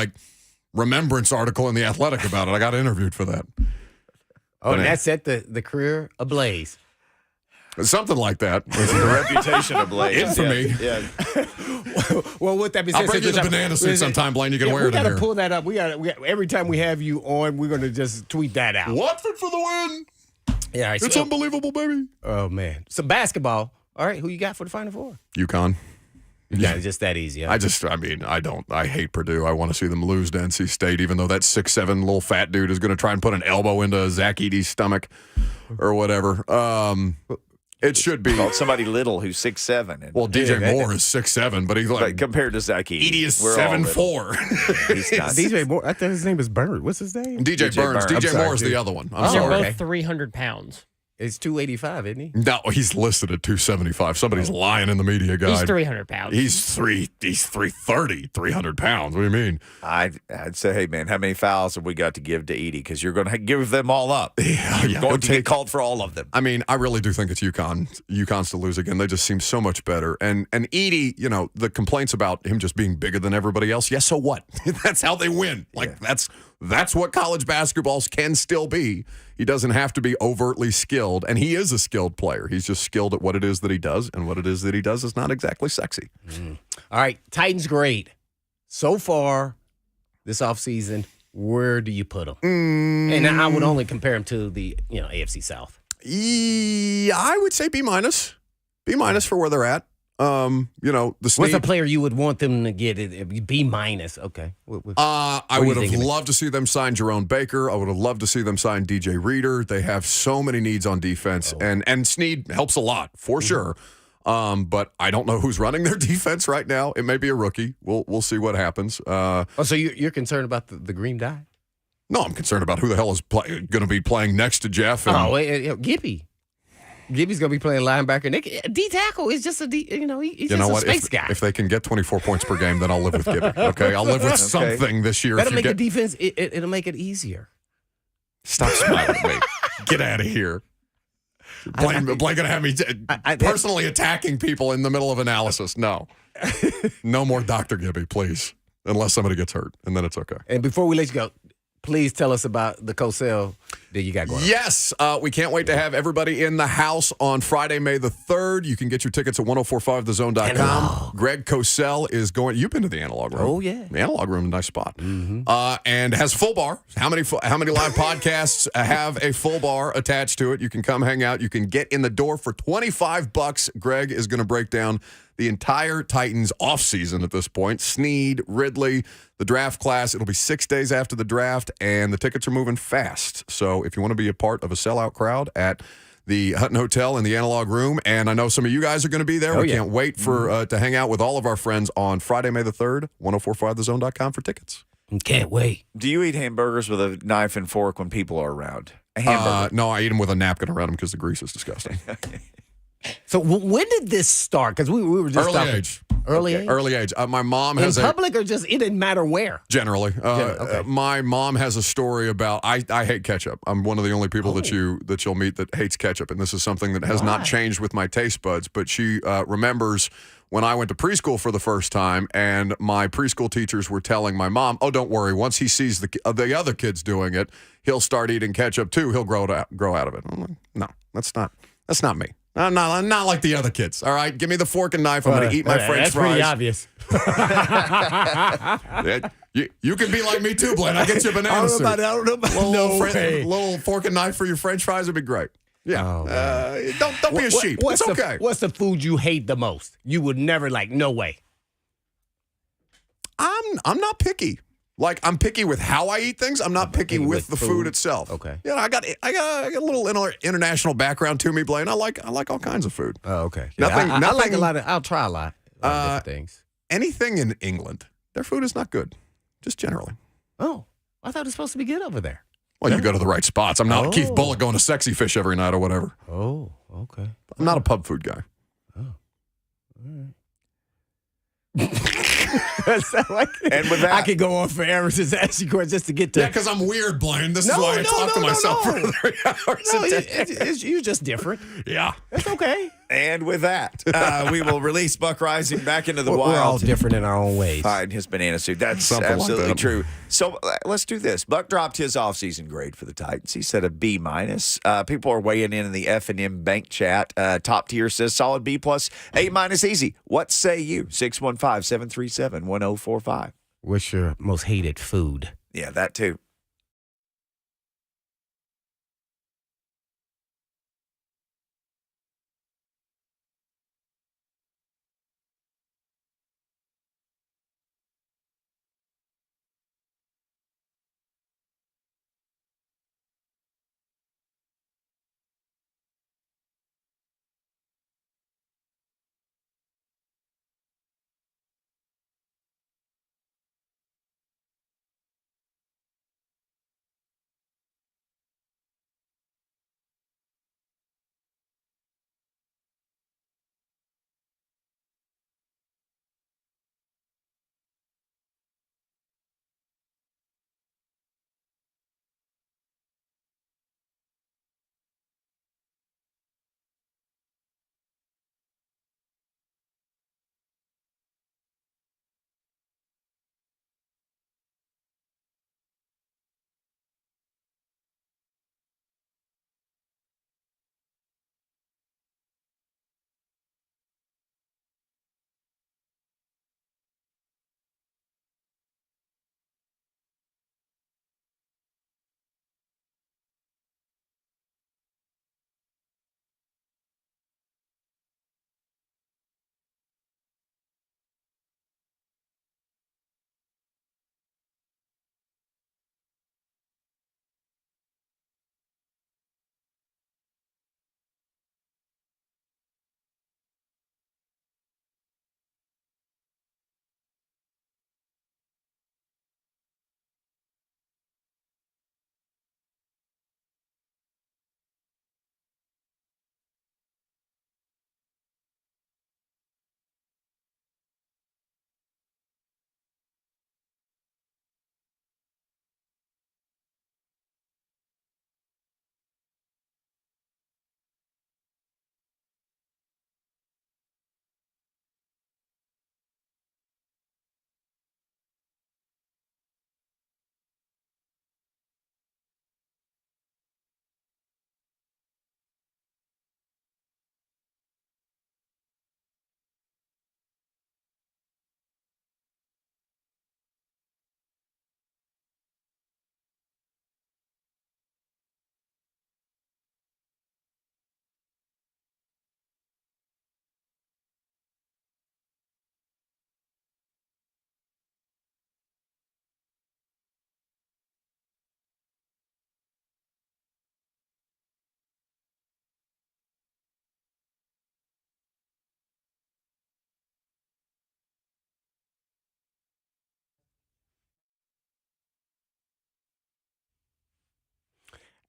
remembrance article in The Athletic about it. I got interviewed for that. Oh, and that set the career ablaze. Something like that. The reputation of Blaine. Infamy. Yeah. Well, with that being I'll said, bring you the banana suit sometime, Blaine. You can wear we it in got to here. pull that up. We got every time we have you on, we're going to just tweet that out. Watford for the win. Yeah, all right, It's unbelievable, baby. Oh man, so basketball. All right, who you got for the Final Four? UConn. Yeah, it's just that easy. Huh? I hate Purdue. I want to see them lose to NC State, even though that 6'7" little fat dude is going to try and put an elbow into Zach Edey's stomach or whatever. It should be. Called somebody little who's 6'7". Well, DJ Moore is 6'7", but he's like compared to Zach Edey. Edey is we're all 7'4". He's not. DJ Moore. I thought his name was Bird. What's his name? DJ Burns. Burns. DJ I'm Moore is sorry, the dude. other one. I'm They're sorry. both okay. 300 pounds. It's 285, isn't he? No, he's listed at 275. Somebody's lying in the media guide. He's 300 pounds. He's 330, 300 pounds. What do you mean? I'd say, hey, man, how many fouls have we got to give to Edey? Because you're going to give them all up. Yeah, You're going to get called for all of them. I mean, I really do think it's UConn's to lose again. They just seem so much better. And Edey, the complaints about him just being bigger than everybody else. Yes, so what? That's how they win. That's what college basketballs can still be. He doesn't have to be overtly skilled, and he is a skilled player. He's just skilled at what it is that he does, and what it is that he does is not exactly sexy. All right, Titans grade. So far this offseason, where do you put them? And I would only compare them to the AFC South. Yeah, I would say B-. B- for where they're at. The What's Snead, a player you would want them to get? B-. Okay. I are you would have thinking? loved to see them sign Jerome Baker. I would have loved to see them sign DJ Reader. They have so many needs on defense, and Snead helps a lot for sure. But I don't know who's running their defense right now. It may be a rookie. We'll see what happens. So you're concerned about the green dye? No, I'm concerned about who the hell is going to be playing next to Jeff. And, Gibby. Gibby's going to be playing linebacker. D-tackle is just he's just a space guy. If they can get 24 points per game, then I'll live with Gibby. Okay, I'll live with something this year. That'll make the defense, it'll make it easier. Stop smiling at me. Get out of here. Blaine going to have me personally attacking people in the middle of analysis. No. No more Dr. Gibby, please. Unless somebody gets hurt, and then it's okay. And before we let you go, please tell us about the Cosell that you got going on? Yes, we can't wait to have everybody in the house on Friday, May the 3rd. You can get your tickets at 1045thezone.com. Analog. Greg Cosell is going. You've been to the Analog Room. Oh, yeah. The Analog Room, nice spot. And has a full bar. How many live podcasts have a full bar attached to it? You can come hang out. You can get in the door for $25. Greg is going to break down the entire Titans offseason at this point. Snead, Ridley, the draft class. It'll be 6 days after the draft, and the tickets are moving fast. So if you want to be a part of a sellout crowd at the Hutton Hotel in the Analog Room, and I know some of you guys are going to be there. We can't wait for to hang out with all of our friends on Friday, May the 3rd, 1045thezone.com for tickets. Can't wait. Do you eat hamburgers with a knife and fork when people are around? A hamburger. No, I eat them with a napkin around them because the grease is disgusting. So when did this start? Because we were just Early talking. age. Early age? Early age. My mom In has public or just, it didn't matter where? Generally. Okay. My mom has a story about, I hate ketchup. I'm one of the only people that you'll meet that hates ketchup, and this is something that has not changed with my taste buds, but she remembers when I went to preschool for the first time, and my preschool teachers were telling my mom, oh, don't worry, once he sees the other kids doing it, he'll start eating ketchup too. He'll grow out of it. I'm like, no, that's not me. I'm not like the other kids. All right, give me the fork and knife. I'm going to eat my French that's fries. Pretty obvious. You can be like me too, Blaine. I get you a banana suit. I don't know about Little fork and knife for your French fries would be great. Yeah. Don't be a sheep. It's okay. What's the food you hate the most? You would never no way. I'm not picky. Like, I'm picky with how I eat things. I'm not picky with the food itself. Okay. Yeah, I got a little international background to me, Blaine. I like all kinds of food. Oh, okay. Nothing. I like a lot of. I'll try a lot of different things. Anything in England, their food is not good, just generally. Oh, I thought it was supposed to be good over there. Well, you go to the right spots. I'm not Keith Bullock going to Sexy Fish every night or whatever. Oh, okay. I'm not a pub food guy. Oh, all right. And with that, I could go on forever since asking questions just to get to. Yeah, because I'm weird, Blaine. This is why I talk to myself for 3 hours a day. You're just different. Yeah. It's okay. and with that, we will release Buck Reising back into the wild. We're all different in our own ways. Hide his banana suit. That's Something like absolutely that. true. So let's do this. Buck dropped his offseason grade for the Titans. He said a B minus. People are weighing in the F&M bank chat. Top tier says solid B plus, A minus easy. What say you? 615-737-1045. What's your most hated food? Yeah, that too.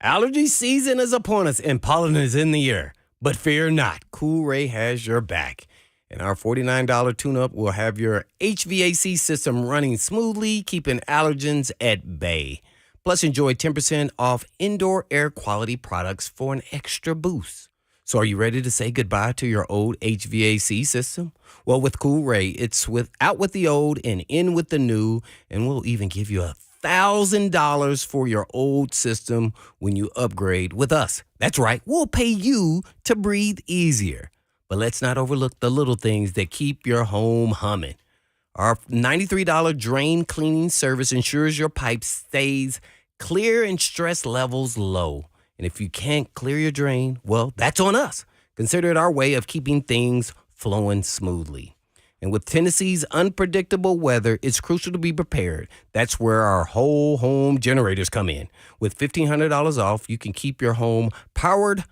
Allergy season is upon us and pollen is in the air. But fear not, Cool Ray has your back. And our $49 tune-up will have your HVAC system running smoothly, keeping allergens at bay. Plus, enjoy 10% off indoor air quality products for an extra boost. So are you ready to say goodbye to your old HVAC system? Well, with Cool Ray, it's out with the old and in with the new, and we'll even give you $1,000 for your old system when you upgrade with us. That's right, we'll pay you to breathe easier. But let's not overlook the little things that keep your home humming. Our $93 drain cleaning service ensures your pipe stays clear and stress levels low. And if you can't clear your drain, well, that's on us. Consider it our way of keeping things flowing smoothly. And with Tennessee's unpredictable weather, it's crucial to be prepared. That's where our whole home generators come in. With $1,500 off, you can keep your home powered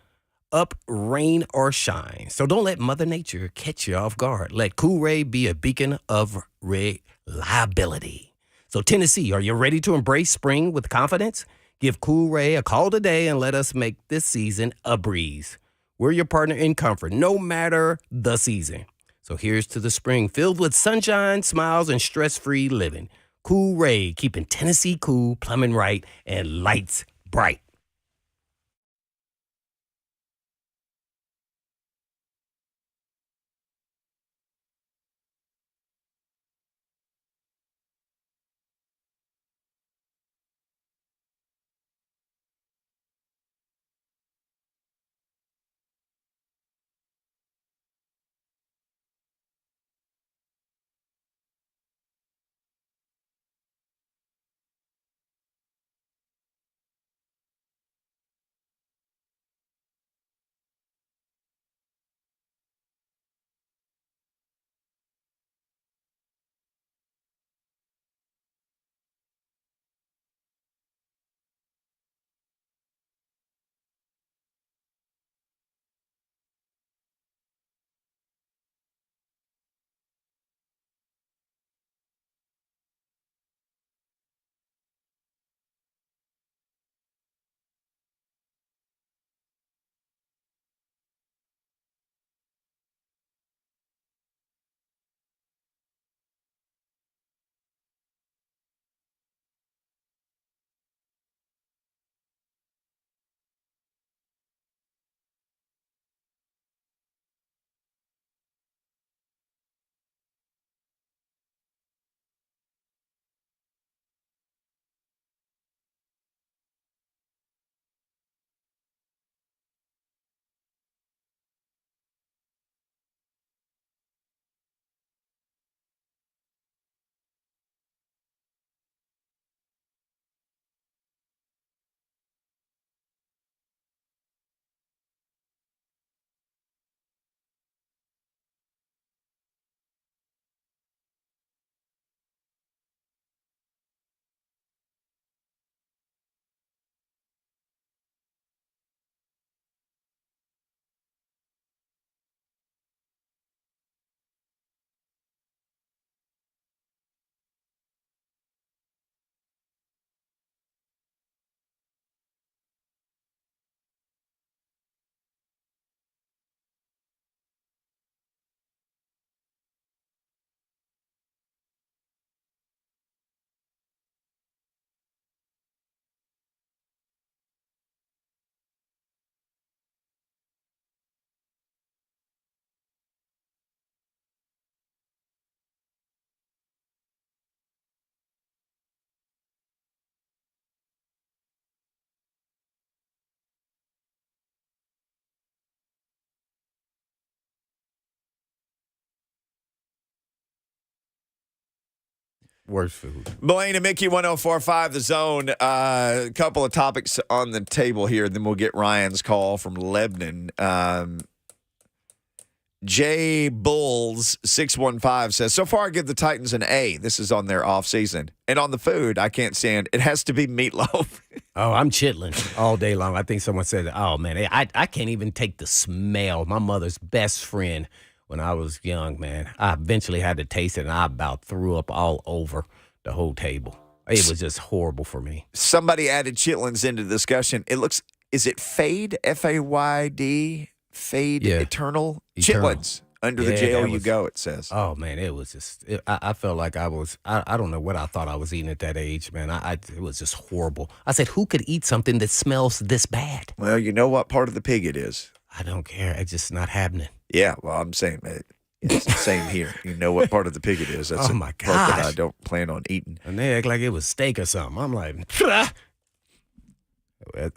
up, rain or shine. So don't let Mother Nature catch you off guard. Let Cool Ray be a beacon of reliability. So Tennessee, are you ready to embrace spring with confidence? Give Cool Ray a call today and let us make this season a breeze. We're your partner in comfort, no matter the season. So here's to the spring filled with sunshine, smiles, and stress-free living. Cool Ray, keeping Tennessee cool, plumbing right, and lights bright. Worst food. Blaine and Mickey 1045 The Zone. A couple of topics on the table here, then we'll get Ryan's call from Lebanon. J Bulls 615 says, so far I give the Titans an A. This is on their off season. And on the food, I can't stand. It has to be meatloaf. Oh, I'm chitlin all day long. I think someone said, oh, man, I can't even take the smell. My mother's best friend when I was young, man. I eventually had to taste it, and I about threw up all over the whole table. It was just horrible for me. Somebody added chitlins into the discussion. Is it Fade, F-A-Y-D, Fade Eternal? Chitlins. Under the jail you go, it says. Oh, man, it was just, I felt like I don't know what I thought I was eating at that age, man. It was just horrible. I said, who could eat something that smells this bad? Well, you know what part of the pig it is. I don't care. It's just not happening. Yeah, well, I'm saying it's the same here. You know what part of the pig it is. That's my part that gosh. I don't plan on eating. And they act like it was steak or something. I'm like,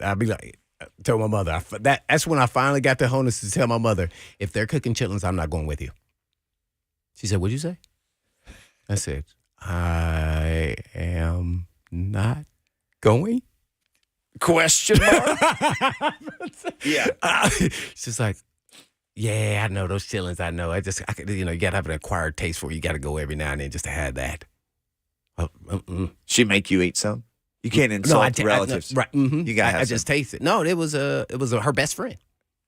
I'd be like, tell my mother. That's when I finally got the honest to tell my mother, if they're cooking chitlins, I'm not going with you. She said, what'd you say? I said, I am not going. Question mark? Yeah. She's like, yeah, I know those chitlins. I know. I could, you got to have an acquired taste for it. You got to go every now and then just to have that. She make you eat some? You can't insult relatives. Right. Mm-hmm. You gotta have I just tasted. No, it was her best friend.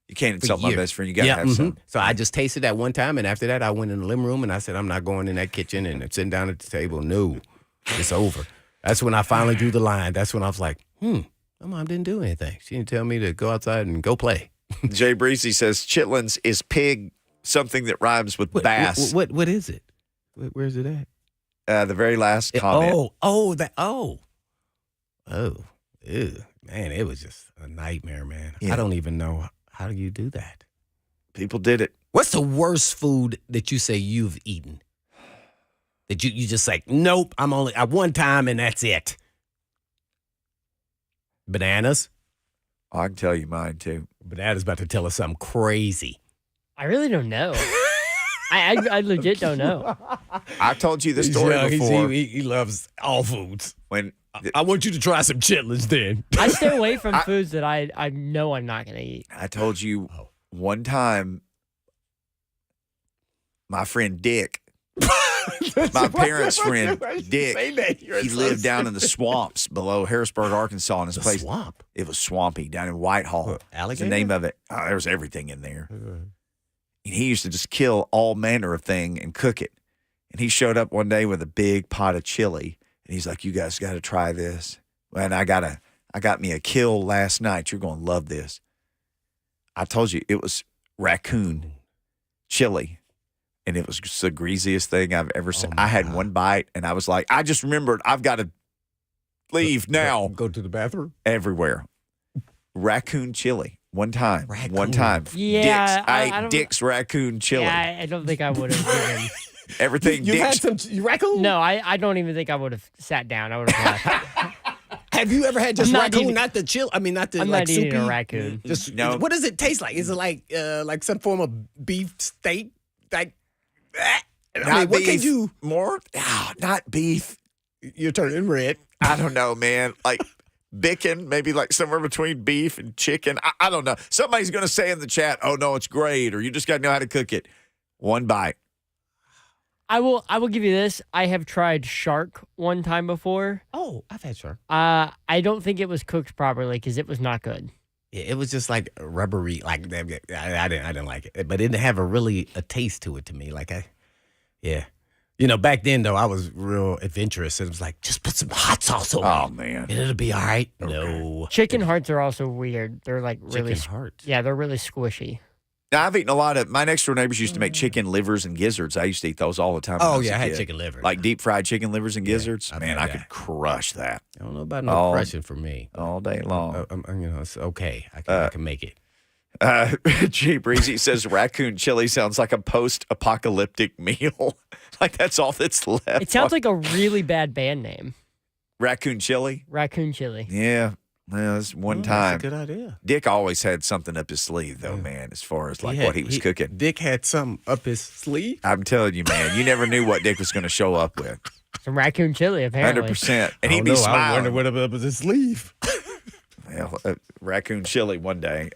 You can't insult my best friend. You gotta have some. So I just tasted that one time, and after that, I went in the living room and I said, I'm not going in that kitchen and sitting down at the table. No, it's over. That's when I finally drew the line. That's when I was like, my mom didn't do anything. She didn't tell me to go outside and go play. Jay Breezy says chitlins is pig, something that rhymes with bass. What is it? Where's it at? The very last comment. Ew. Man, it was just a nightmare, man. Yeah. I don't even know. How do you do that? People did it. What's the worst food that you say you've eaten? That you just like, nope, I'm only at one time and that's it. Bananas? Oh, I can tell you mine, too. Bananas about to tell us something crazy. I really don't know. I legit don't know. I told you the story before. He loves all foods. When I want you to try some chitlins then. I stay away from foods that I know I'm not going to eat. I told you one time, my friend Dick, my parents' friend Dick, he lived down in the swamps below Harrisburg, Arkansas, in his place. Swamp? It was swampy down in Whitehall. Alligator? The name of it. Oh, there was everything in there. And he used to just kill all manner of thing and cook it. And he showed up one day with a big pot of chili. And he's like, you guys got to try this. And I got me a kill last night. You're going to love this. I told you it was raccoon chili. And it was just the greasiest thing I've ever seen. I had one bite and I was like, I just remembered I've got to leave now. Go to the bathroom? Everywhere. Raccoon chili. One time. Raccoon. One time. Yeah. I ate Dick's raccoon chili. Yeah, I don't think I would have given. Everything You've Dick's. had some raccoon? No, I don't even think I would have sat down. I would have left. Have you ever had just I'm not raccoon, eating- not the chill? I mean, not the I'm like not eating soupy? a raccoon. Just, No. What does it taste like? Is it like some form of beef steak? Like, Not what beef. can you? More? Not beef. You're turning red. I don't know, man. Like bacon, maybe like somewhere between beef and chicken. I don't know. Somebody's going to say in the chat, oh, no, it's great, or you just got to know how to cook it. One bite. I will give you this. I have tried shark one time before. Oh, I've had shark. I don't think it was cooked properly because it was not good. Yeah, it was just like rubbery. Like I didn't like it, but it didn't have a taste to it to me. Yeah. Back then though, I was real adventurous. It was like, just put some hot sauce over Oh, it, man. and it'll be all right. No, Chicken hearts are also weird. They're like really, chicken heart. yeah, they're really squishy. Now, I've eaten a lot of, my next door neighbors used to make chicken livers and gizzards. I used to eat those all the time. when Oh was a yeah, I had kid. chicken liver. Like deep fried chicken livers and gizzards. I'm Man, that I guy. could crush that I don't know about no Oh. crushing for me. all day long. It's okay. I can make it. G Breezy says raccoon chili sounds like a post-apocalyptic meal. Like that's all that's left. It sounds like a really bad band name. Raccoon chili. Raccoon chili. Yeah. Well, that's one time. That's a good idea. Dick always had something up his sleeve, though, man, as far as like what he was cooking. Dick had something up his sleeve. I'm telling you, man, you never knew what Dick was going to show up with. Some raccoon chili, apparently. 100%. And I he'd don't be know. I smiling. wonder what up his sleeve. Well, raccoon chili one day.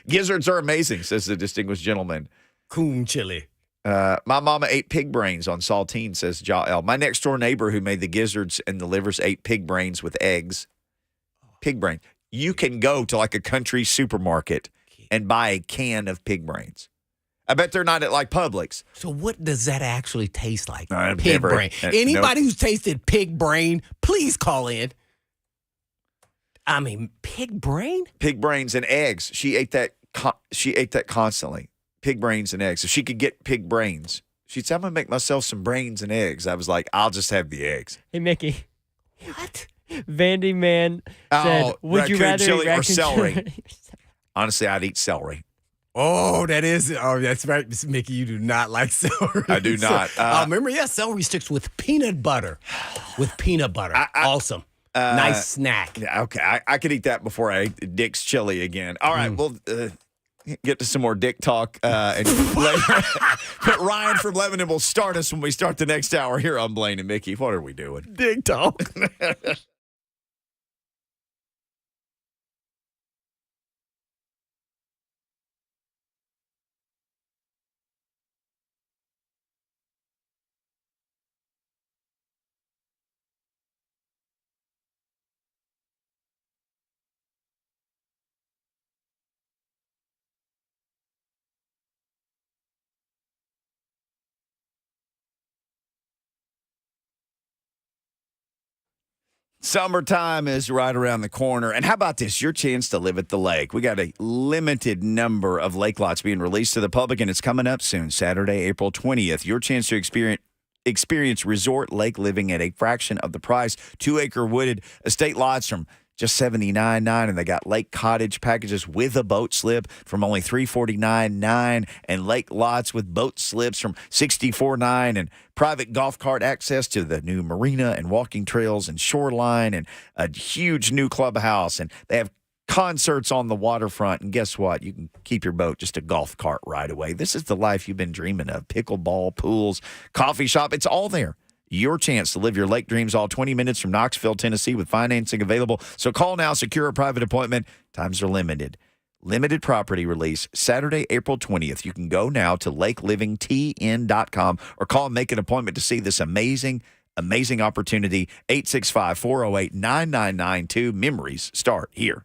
Gizzards are amazing, says the distinguished gentleman. Coon chili. My mama ate pig brains on saltine, says Jael. My next door neighbor who made the gizzards and the livers ate pig brains with eggs. Pig brain. You can go to like a country supermarket and buy a can of pig brains. I bet they're not at like Publix. So what does that actually taste like? I've Pig never- brain. nope. Anybody who's tasted pig brain, please call in. I mean, pig brain? Pig brains and eggs. She ate that. She ate that constantly. Pig brains and eggs. If she could get pig brains, she'd say, "I'm gonna make myself some brains and eggs." I was like, "I'll just have the eggs." Hey, Mickey. What? Vandy Man said, Oh, would you raccoon rather chili eat or raccoon celery? chili? Honestly, I'd eat celery. Oh, that's right, Mickey. You do not like celery. I do not. Remember, celery sticks with peanut butter. Awesome. Nice snack. Yeah, okay, I could eat that before I ate Dick's chili again. All right, we'll get to some more Dick talk and later. But Ryan from Lebanon will start us when we start the next hour here on Blaine and Mickey. What are we doing? Dick talk. Summertime is right around the corner. And how about this? Your chance to live at the lake. We got a limited number of lake lots being released to the public, and it's coming up soon, Saturday, April 20th. Your chance to experience resort lake living at a fraction of the price. 2-acre wooded estate lots from just $79.9, and they got lake cottage packages with a boat slip from only $349.9, and lake lots with boat slips from $64.9, and private golf cart access to the new marina and walking trails and shoreline, and a huge new clubhouse, and they have concerts on the waterfront. And guess what? You can keep your boat just a golf cart right away. This is the life you've been dreaming of. Pickleball, pools, coffee shop. It's all there. Your chance to live your lake dreams, all 20 minutes from Knoxville, Tennessee, with financing available. So call now, secure a private appointment. Times are limited. Limited property release, Saturday, April 20th. You can go now to lakelivingtn.com or call and make an appointment to see this amazing opportunity. 865-408-9992. Memories start here.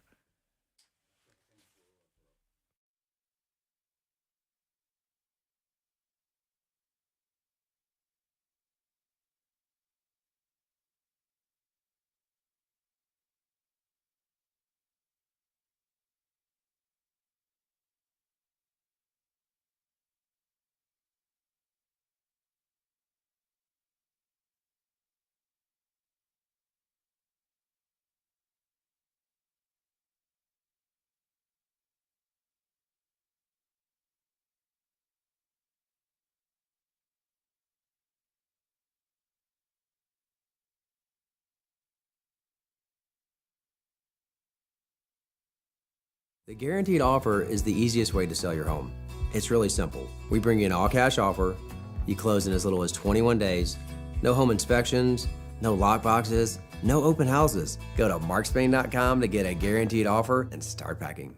The guaranteed offer is the easiest way to sell your home. It's really simple. We bring you an all-cash offer. You close in as little as 21 days. No home inspections, no lockboxes, no open houses. Go to markspain.com to get a guaranteed offer and start packing.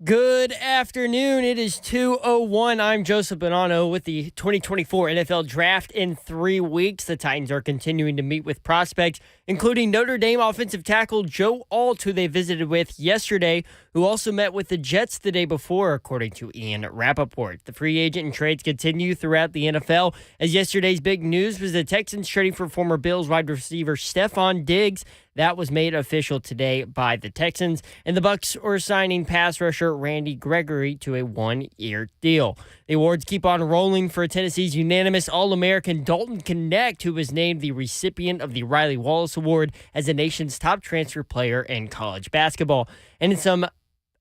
Good afternoon. It is 2:01. I'm Joseph Bonanno with the 2024 NFL Draft in 3 weeks. The Titans are continuing to meet with prospects, including Notre Dame offensive tackle Joe Alt, who they visited with yesterday, who also met with the Jets the day before, according to Ian Rappaport. The free agent and trades continue throughout the NFL, as yesterday's big news was the Texans trading for former Bills wide receiver Stephon Diggs. That was made official today by the Texans, and the Bucs are signing pass rusher Randy Gregory to a 1-year deal. The awards keep on rolling for Tennessee's unanimous All-American Dalton Knecht, who was named the recipient of the Riley Wallace Award as the nation's top transfer player in college basketball. And in some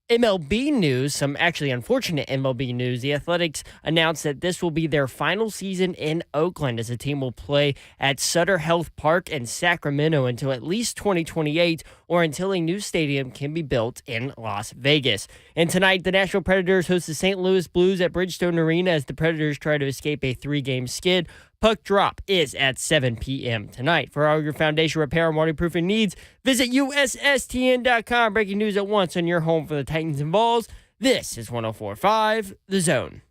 MLB news, some actually unfortunate MLB news, the Athletics announced that this will be their final season in Oakland, as the team will play at Sutter Health Park in Sacramento until at least 2028, or until a new stadium can be built in Las Vegas. And tonight, the Nashville Predators host the St. Louis Blues at Bridgestone Arena as the Predators try to escape a 3-game skid. Puck drop is at 7 p.m. tonight. For all your foundation repair and waterproofing needs, visit USSTN.com. Breaking news at once on your home for the Titans and Vols. This is 104.5 The Zone.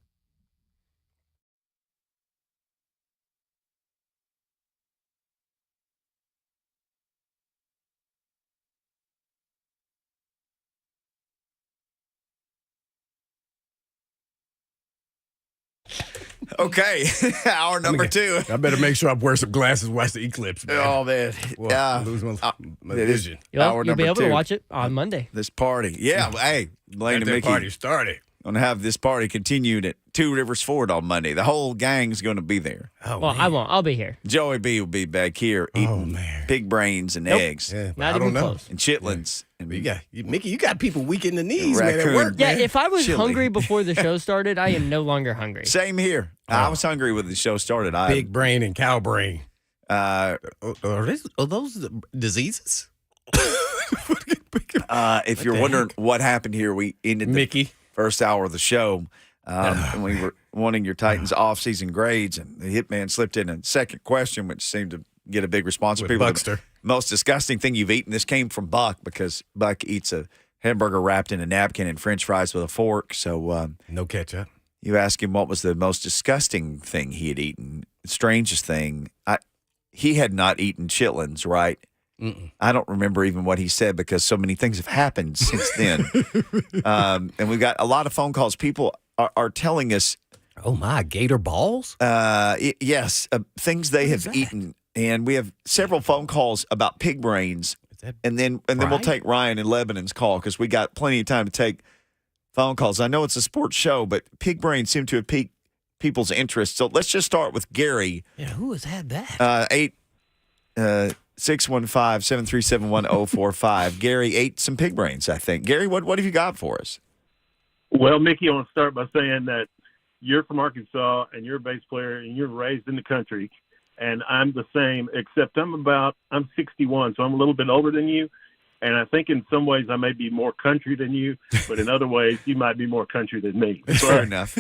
Okay, hour number 2. I better make sure I wear some glasses, watch the eclipse, man. Oh, man. Well, lose my vision. Hour You'll be number able 2. to watch it on Monday. This party. Yeah, hey, Blaine Got and that Mickey. party started. Going to have this party continued at Two Rivers Ford on Monday. The whole gang's going to be there. Oh, Well, man. I won't. I'll be here. Joey B will be back here eating man. pig brains and eggs Yeah, Not I even don't know. close. and chitlins. And Mickey, you got people weak in the knees, man, at Raccoon. work, Yeah, man. if I was Chili. hungry before the show started, I am no longer hungry. Same here. I was hungry when the show started. Big brain and cow brain. Uh, Are those diseases? if you're the wondering heck? what happened here, we ended the Mickey. first hour of the show, and we were wanting your Titans off-season grades, and the hitman slipped in a second question, which seemed to get a big response from With people. Buckster. The most disgusting thing you've eaten. This came from Buck, because Buck eats a hamburger wrapped in a napkin and French fries with a fork. So No ketchup. you asked him what was the most disgusting thing he had eaten. Strangest thing. He had not eaten chitlins, right? Mm-mm. I don't remember even what he said, because so many things have happened since then. And we've got a lot of phone calls. People are telling us, Oh, my. Gator balls? yes, things they have that? eaten. And we have several phone calls about pig brains. Is that And then we'll fried? take Ryan in Lebanon's call, because we got plenty of time to take phone calls. I know it's a sports show, but pig brains seem to have piqued people's interest. So let's just start with Gary. Yeah, who has had that? 615-737-1045. Gary ate some pig brains, I think. Gary, what have you got for us? Well, Mickey, I want to start by saying that you're from Arkansas and you're a bass player and you're raised in the country, and I'm the same, except I'm 61, so I'm a little bit older than you, and I think in some ways I may be more country than you, but in other ways you might be more country than me. Fair But enough.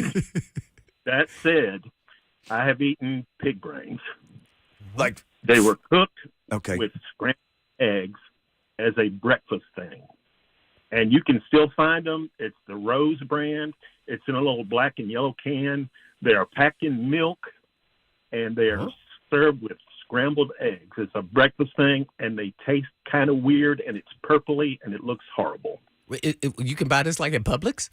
that said, I have eaten pig brains. Like, They were cooked okay. with scrambled eggs as a breakfast thing. And you can still find them. It's the Rose brand. It's in a little black and yellow can. They are packed in milk, and they are served with scrambled eggs. It's a breakfast thing, and they taste kind of weird, and it's purpley, and it looks horrible. You can buy this like at Publix?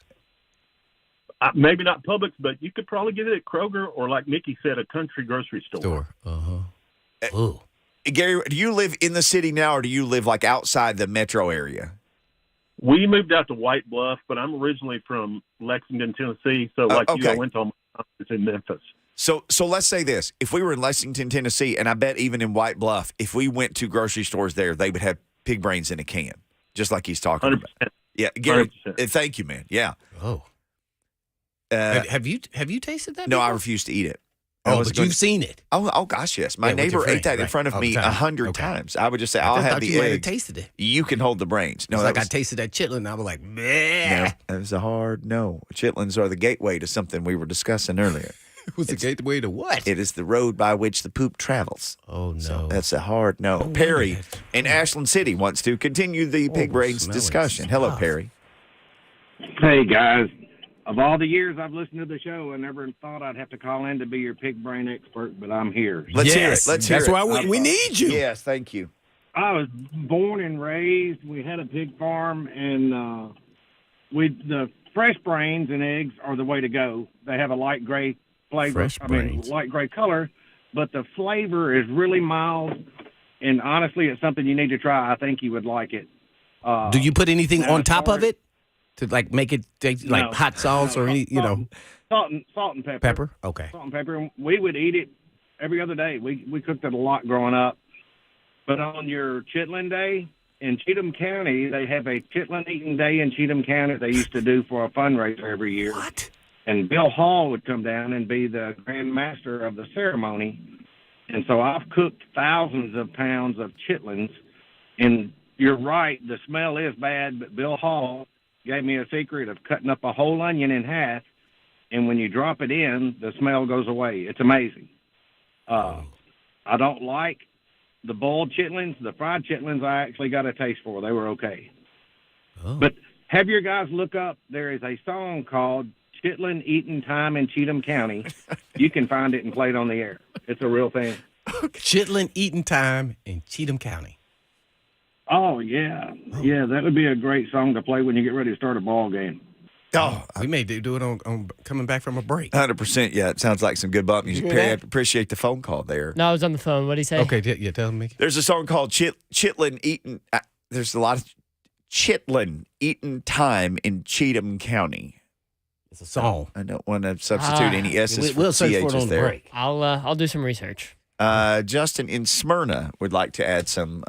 Maybe not Publix, but you could probably get it at Kroger or, like Mickey said, a country grocery store. Ooh. Gary, do you live in the city now, or do you live like outside the metro area? We moved out to White Bluff, but I'm originally from Lexington, Tennessee. So, like you, okay. I went to all my concerts in Memphis. So let's say this. If we were in Lexington, Tennessee, and I bet even in White Bluff, if we went to grocery stores there, they would have pig brains in a can, just like he's talking 100%. about. Yeah, Gary, 100%. thank you, man. Yeah. Oh. Uh, Have you tasted that? no, I before? refuse to eat it. Oh, but you've seen it. Oh, gosh, yes. My Yeah, with your neighbor ate friend, that in right, front of all the me time. 100 Okay. times. I would just say, I I'll have thought the you might have egg. tasted it. You can hold the brains. No, It's that like I was, tasted that chitlin, and I was like, no, bleh. that was a hard no. Chitlins are the gateway to something we were discussing earlier. It was the gateway to what? It is the road by which the poop travels. Oh, no. So that's a hard no. wonder Perry that. in Ashland City wants to continue the pig brains smelling discussion. Hello, stuff. Perry. Hey, guys. Of all the years I've listened to the show, I never thought I'd have to call in to be your pig brain expert, but I'm here. Let's hear it. Yes, Let's hear that's it. why we need you. Yes, thank you. I was born and raised. We had a pig farm, and the fresh brains and eggs are the way to go. They have a light gray flavor. Light gray color, but the flavor is really mild. And honestly, it's something you need to try. I think you would like it. Do you put anything now, on as top far of it to like make it taste like No. hot sauce or any, salt and pepper. pepper? Okay. Salt and pepper. We would eat it every other day. We cooked it a lot growing up. But on your Chitlin Day in Cheatham County, they have a Chitlin eating day in Cheatham County they used to do for a fundraiser every year. What? And Bill Hall would come down and be the grand master of the ceremony. And so I've cooked thousands of pounds of chitlins. And you're right, the smell is bad, but Bill Hall gave me a secret of cutting up a whole onion in half. And when you drop it in, the smell goes away. It's amazing. I don't like the boiled chitlins. The fried chitlins I actually got a taste for. They were okay. Oh. But have your guys look up, there is a song called Chitlin Eating Time in Cheatham County. You can find it and play it on the air. It's a real thing. Chitlin eating time in Cheatham County. Oh, yeah. Yeah, that would be a great song to play when you get ready to start a ball game. Oh, We may do it on coming back from a break. 100%. Yeah, it sounds like some good bump music. hear Perry, I that? appreciate the phone call there. No, I was on the phone. What did he say? Okay, yeah, tell me. There's a song called Chitlin Eating. There's a lot of Chitlin Eating Time in Cheatham County. It's a song. I don't want to substitute any S's We'll for search for it CHs on the there. break. I'll do some research. Justin in Smyrna would like to add some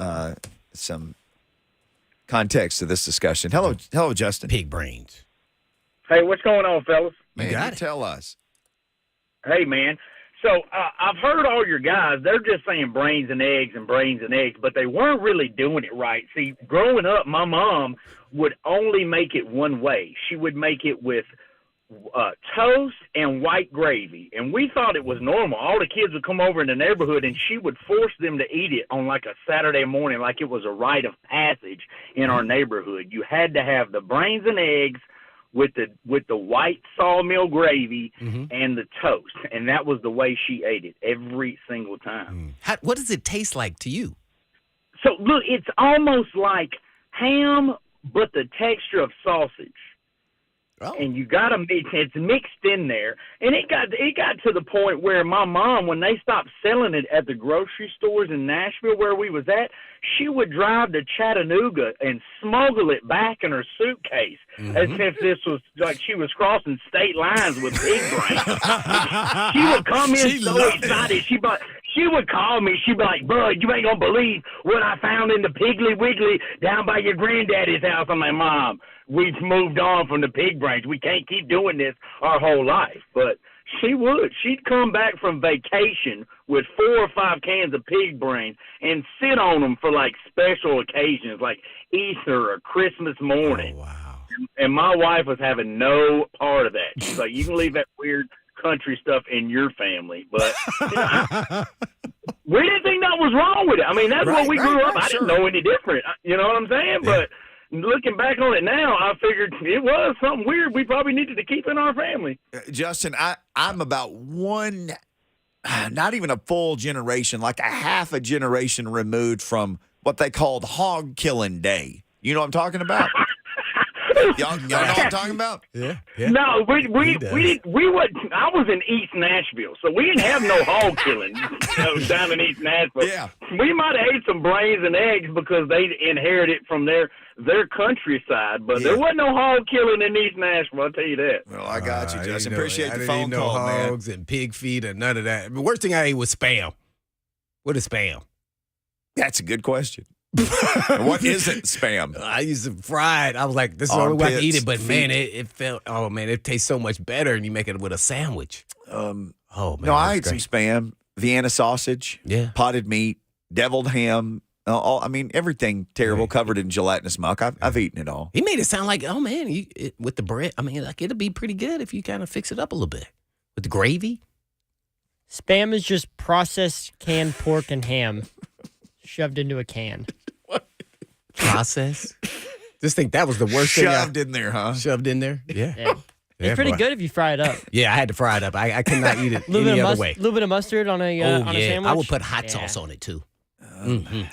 context to this discussion. Hello, Justin. Pig brains. Hey, what's going on, fellas? Man, got you it. tell us. Hey, man. So I've heard all your guys. They're just saying brains and eggs, but they weren't really doing it right. See, growing up, my mom would only make it one way. She would make it with toast and white gravy, and we thought it was normal. All the kids would come over in the neighborhood, and she would force them to eat it on like a Saturday morning, like it was a rite of passage in our neighborhood. You had to have the brains and eggs with the white sawmill gravy and the toast, and that was the way she ate it every single time. What does it taste like to you? So look, it's almost like ham, but the texture of sausage. Oh. And you got to mix. It's mixed in there, and it got to the point where my mom, when they stopped selling it at the grocery stores in Nashville where we was at, she would drive to Chattanooga and smuggle it back in her suitcase as if this was like she was crossing state lines with pig brain. She would come in so excited. She would call me. She'd be like, "Bud, you ain't gonna believe what I found in the Piggly Wiggly down by your granddaddy's house." I'm like, "Mom, we've moved on from the pig brains. We can't keep doing this our whole life." But she would. She'd come back from vacation with 4 or 5 cans of pig brains and sit on them for like special occasions, like Easter or Christmas morning. Oh, wow. And my wife was having no part of that. She's like, "You can leave that weird country stuff in your family." But we didn't think that was wrong with it. I mean, that's what we grew up. I didn't know any different. You know what I'm saying? Yeah. But looking back on it now, I figured it was something weird we probably needed to keep in our family. Justin, I'm about one, not even a full generation, like a half a generation removed from what they called hog killing day. You know what I'm talking about? Y'all know what I'm talking about? Yeah. No, we would. I was in East Nashville, so we didn't have no hog killing down in East Nashville. Yeah. We might have ate some brains and eggs because they inherited it from their countryside, but there wasn't no hog killing in East Nashville. I'll tell you that. Well, I got you, Justin. Appreciate the I phone didn't eat call, no man. hogs and pig feet or none of that. The worst thing I ate was Spam. What is Spam? That's a good question. What is it, Spam? I used to fry it. I was like, this is the only way I can eat it. But Armpits, man, feet. it felt, it tastes so much better and you make it with a sandwich. Oh, man. No, I ate that's some great. Spam, Vienna sausage, potted meat, deviled ham. Everything terrible covered in gelatinous muck. I've eaten it all. He made it sound like, with the bread, like it'll be pretty good if you kind of fix it up a little bit. With the gravy. Spam is just processed canned pork and ham shoved into a can. Process. Just think that was the worst thing. Shoved in there, huh? Shoved in there? Yeah. Yeah. Yeah, It's pretty boy. good if you fry it up. Yeah, I had to fry it up. I could not eat it any other way. A little bit of mustard on a Oh, yeah. sandwich. I would put hot sauce on it, too.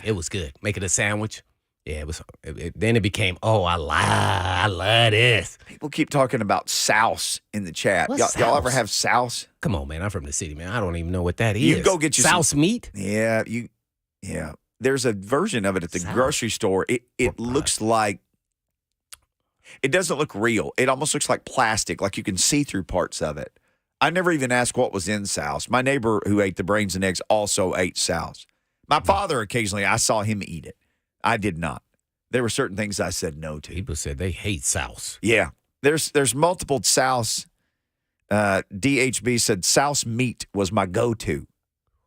It was good. Make it a sandwich. Yeah, it was. Then it became, I love this. People keep talking about souse in the chat. What's Y'all ever souse? have souse? Come on, man. I'm from the city, man. I don't even know what that is. You go get you Souse meat? Yeah, yeah. There's a version of it at the Souse. grocery store. It looks like, it doesn't look real. It almost looks like plastic, like you can see through parts of it. I never even asked what was in souse. My neighbor who ate the brains and eggs also ate souse. My father, occasionally, I saw him eat it. I did not. There were certain things I said no to. People said they hate souse. Yeah. There's multiple souse. DHB said souse meat was my go-to.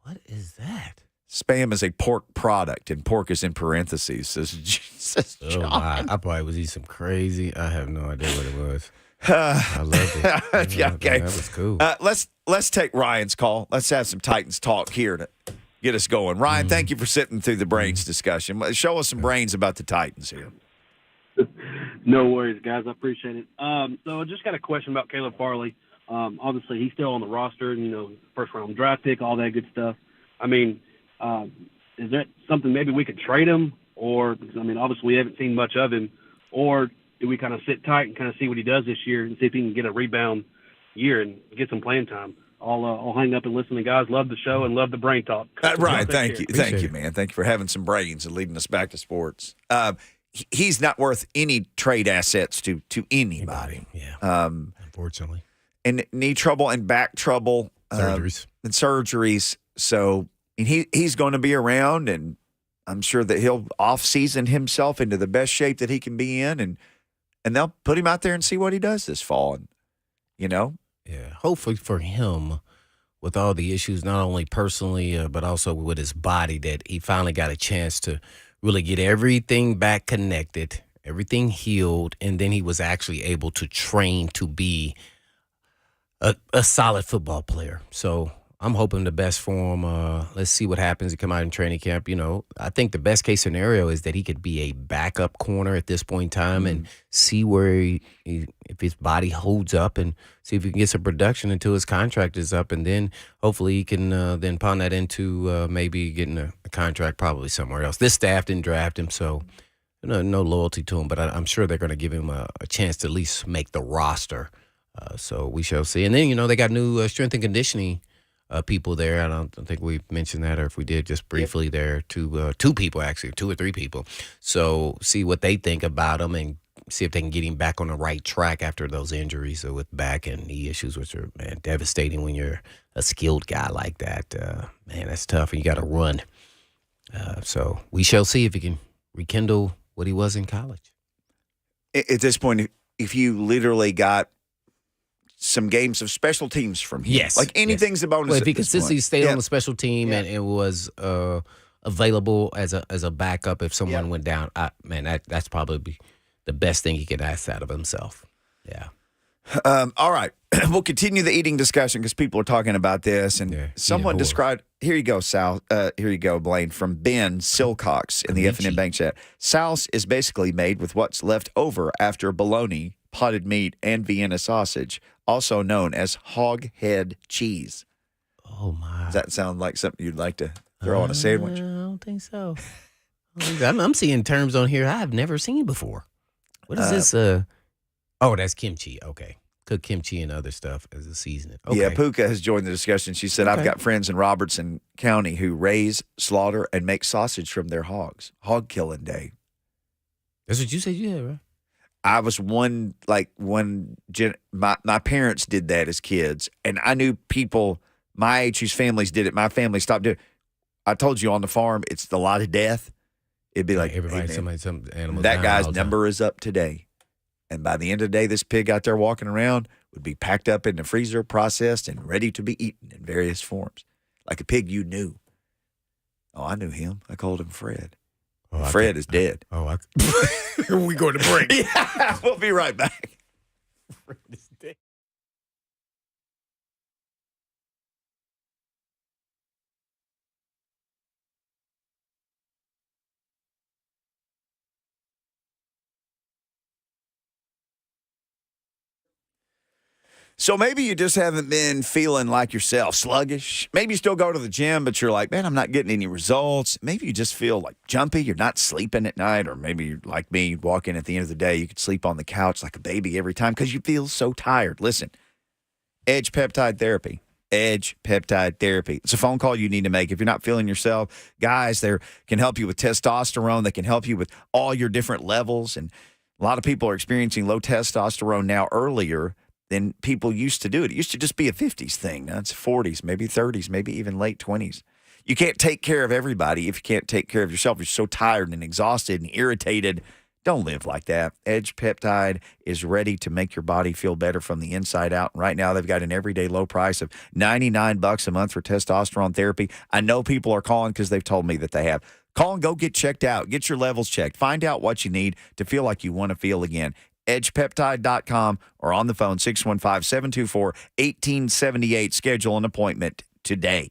What is that? Spam is a pork product, and pork is in parentheses, says Oh, John. my. I probably was eating some crazy. I have no idea what it was. I loved it. Yeah, okay. That was cool. Let's take Ryan's call. Let's have some Titans talk here to get us going. Ryan, thank you for sitting through the brains discussion. Show us some brains about the Titans here. No worries, guys. I appreciate it. So I just got a question about Caleb Farley. Obviously, he's still on the roster, and, first-round draft pick, all that good stuff. I mean, is that something maybe we could trade him? Or, obviously we haven't seen much of him. Or do we kind of sit tight and kind of see what he does this year and see if he can get a rebound year and get some playing time? I'll hang up and listen to guys. Love the show and love the brain talk. Ryan, thank you. Appreciate Thank you, it. man. Thank you for having some brains and leading us back to sports. He's not worth any trade assets to anybody. Yeah. Unfortunately. And knee trouble and back trouble. Surgeries. And surgeries. So he's going to be around, and I'm sure that he'll off-season himself into the best shape that he can be in, and they'll put him out there and see what he does this fall. And, Yeah. Hopefully for him, with all the issues, not only personally, but also with his body, that he finally got a chance to really get everything back connected, everything healed, and then he was actually able to train to be a solid football player. So I'm hoping the best for him. Let's see what happens. He come out in training camp. I think the best case scenario is that he could be a backup corner at this point in time and see where if his body holds up and see if he can get some production until his contract is up. And then hopefully he can then pawn that into maybe getting a contract probably somewhere else. This staff didn't draft him, so no loyalty to him, but I'm sure they're going to give him a chance to at least make the roster. So we shall see. And then, they got new strength and conditioning people there. I don't think we mentioned that, or if we did, just briefly there. Two people, actually, 2 or 3 people. So see what they think about him and see if they can get him back on the right track after those injuries with back and knee issues, which are, devastating when you're a skilled guy like that. That's tough, and you got to run. So we shall see if he can rekindle what he was in college. At this point, if you literally got some games of special teams from him. Yes. Like anything's a bonus. Well, if he at this consistently point. stayed on the special team and it was available as a backup if someone went down, that's probably the best thing he could ask out of himself. Yeah. All right. We'll continue the eating discussion because people are talking about this. And someone described, here you go, Sal. Here you go, Blaine, from Ben Silcox in the F&M Bank chat. Souse is basically made with what's left over after bologna, potted meat, and Vienna sausage, also known as hog head cheese. Oh, my. Does that sound like something you'd like to throw on a sandwich? I don't think so. I'm seeing terms on here I've never seen before. What is this? Oh, that's kimchi. Okay. Cook kimchi and other stuff as a seasoning. Okay. Yeah, Puka has joined the discussion. She said, I've got friends in Robertson County who raise, slaughter, and make sausage from their hogs. Hog killing day. That's what you said you had, right? I was my parents did that as kids, and I knew people my age whose families did it. My family stopped doing it. I told you on the farm, it's a lot of death. It'd be like, everybody, hey, man, some animals. that guy's number is up today. And by the end of the day, this pig out there walking around would be packed up in the freezer, processed, and ready to be eaten in various forms. Like a pig you knew. Oh, I knew him. I called him Fred. Oh, Fred is dead. We going to break. Yeah, we'll be right back. Fred is dead. So maybe you just haven't been feeling like yourself, sluggish. Maybe you still go to the gym, but you're like, man, I'm not getting any results. Maybe you just feel like jumpy. You're not sleeping at night. Or maybe you're like me, you'd walk in at the end of the day. You could sleep on the couch like a baby every time because you feel so tired. Listen, Edge Peptide Therapy. Edge Peptide Therapy. It's a phone call you need to make. If you're not feeling yourself, guys, they can help you with testosterone. They can help you with all your different levels. And a lot of people are experiencing low testosterone now earlier than people used to do it. It used to just be a 50s thing. Now it's 40s, maybe 30s, maybe even late 20s. You can't take care of everybody if you can't take care of yourself. You're so tired and exhausted and irritated. Don't live like that. Edge Peptide is ready to make your body feel better from the inside out. Right now, they've got an everyday low price of $99 a month for testosterone therapy. I know people are calling because they've told me that they have. Call and go get checked out. Get your levels checked. Find out what you need to feel like you want to feel again. EdgePeptide.com or on the phone 615-724-1878. Schedule an appointment today.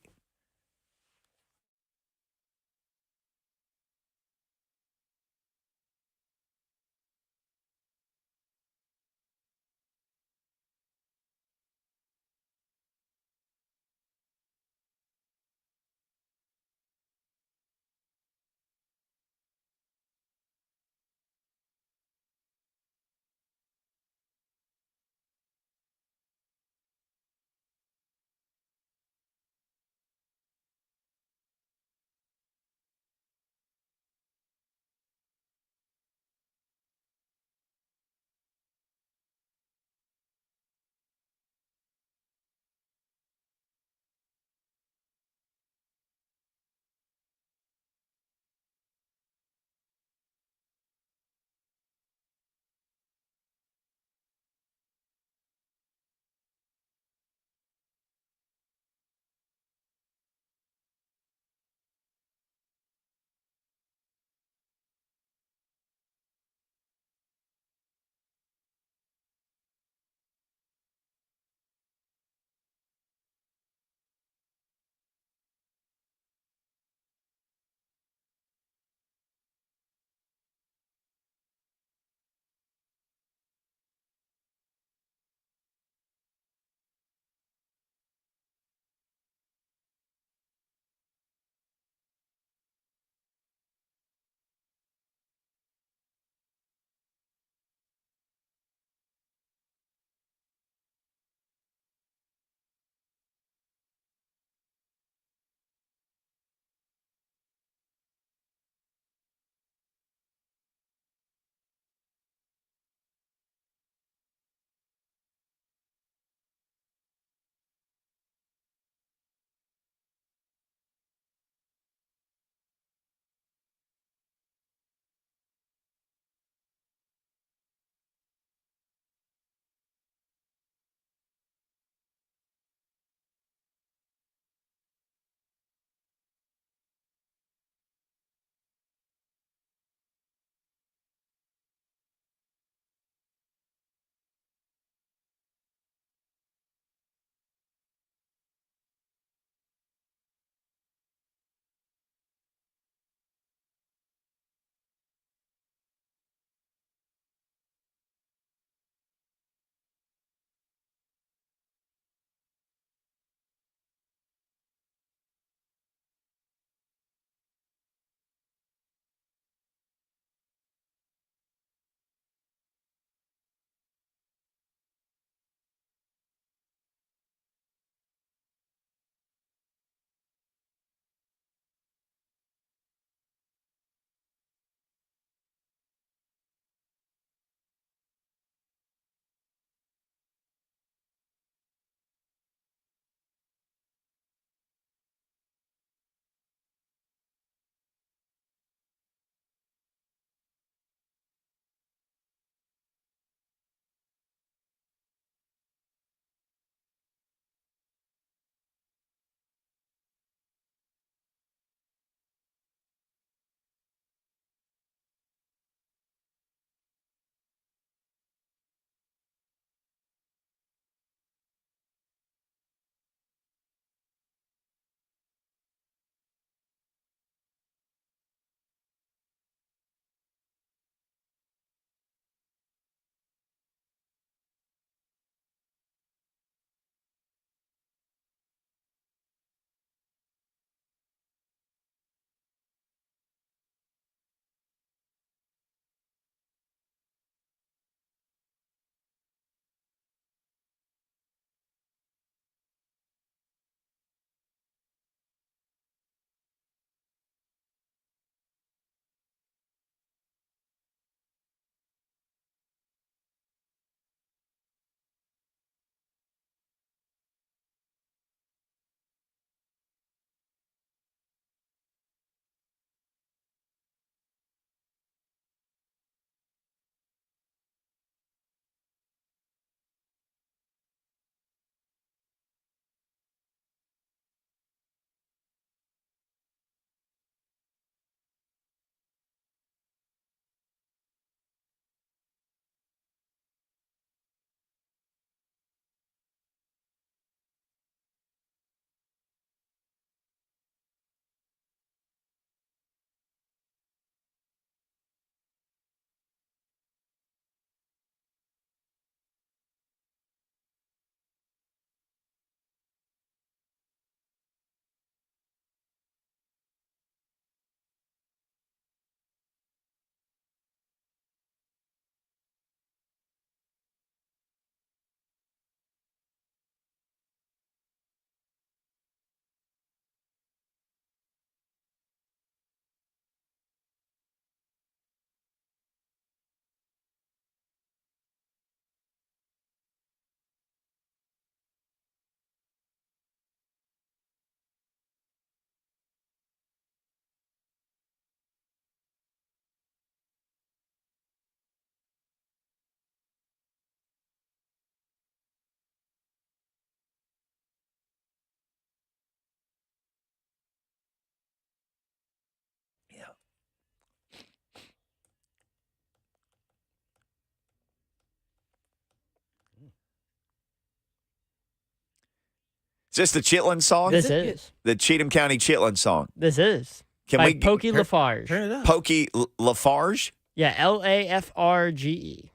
this the Chitlin song? This is. The Cheatham County Chitlin song. This is. Can by we Pokey Lafarge. Turn it up. Pokey Lafarge? Yeah, Lafarge.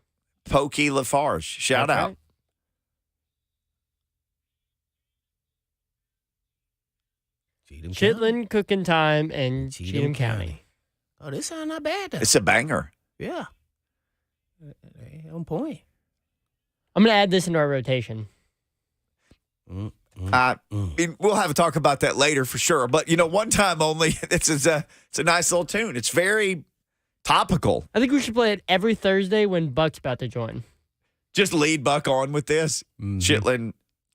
Pokey Lafarge. Shout That's out. right. Chitlin, Cooking Time, and Cheatham County. Oh, this sound not bad, though. It's a banger. Yeah. On point. I'm going to add this into our rotation. We'll have a talk about that later for sure. But, one time only, it's a nice little tune. It's very topical. I think we should play it every Thursday when Buck's about to join. Just lead Buck on with this. Mm-hmm.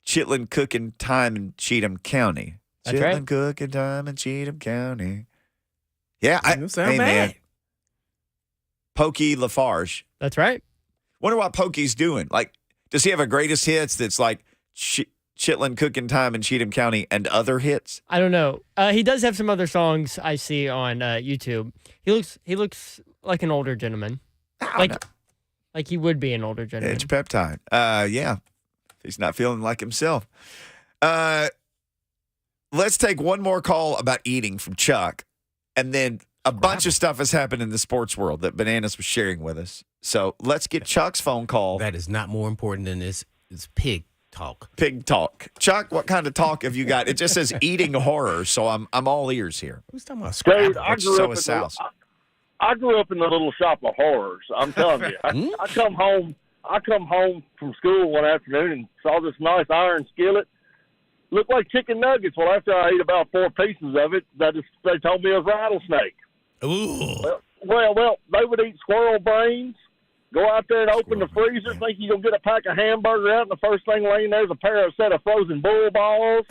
Chitlin Cooking Time in Cheatham County. That's Chitlin right. Cooking Time in Cheatham County. Yeah. Don't sound bad. Man. Pokey Lafarge. That's right. Wonder what Pokey's doing. Like, does he have a greatest hits that's like Chitlin Cooking Time in Cheatham County and other hits? I don't know. He does have some other songs I see on YouTube. He looks like an older gentleman. Like he would be an older gentleman. It's peptide. Yeah. He's not feeling like himself. Let's take one more call about eating from Chuck. And then a bunch of stuff has happened in the sports world that Bananas was sharing with us. So let's get Chuck's phone call. That is not more important than this pig talk. Pig talk. Chuck, what kind of talk have you got? It just says eating horror, so I'm all ears here. Who's talking about Dude, Scrabble? I grew up in the little shop of horrors. I'm telling you. I come home from school one afternoon and saw this nice iron skillet. Looked like chicken nuggets. Well, after I ate about 4 pieces of it, they told me it was rattlesnake. Ooh. Well, they would eat squirrel brains, go out there and open the freezer, think you're going to get a pack of hamburger out, and the first thing laying there is a set of frozen bull balls.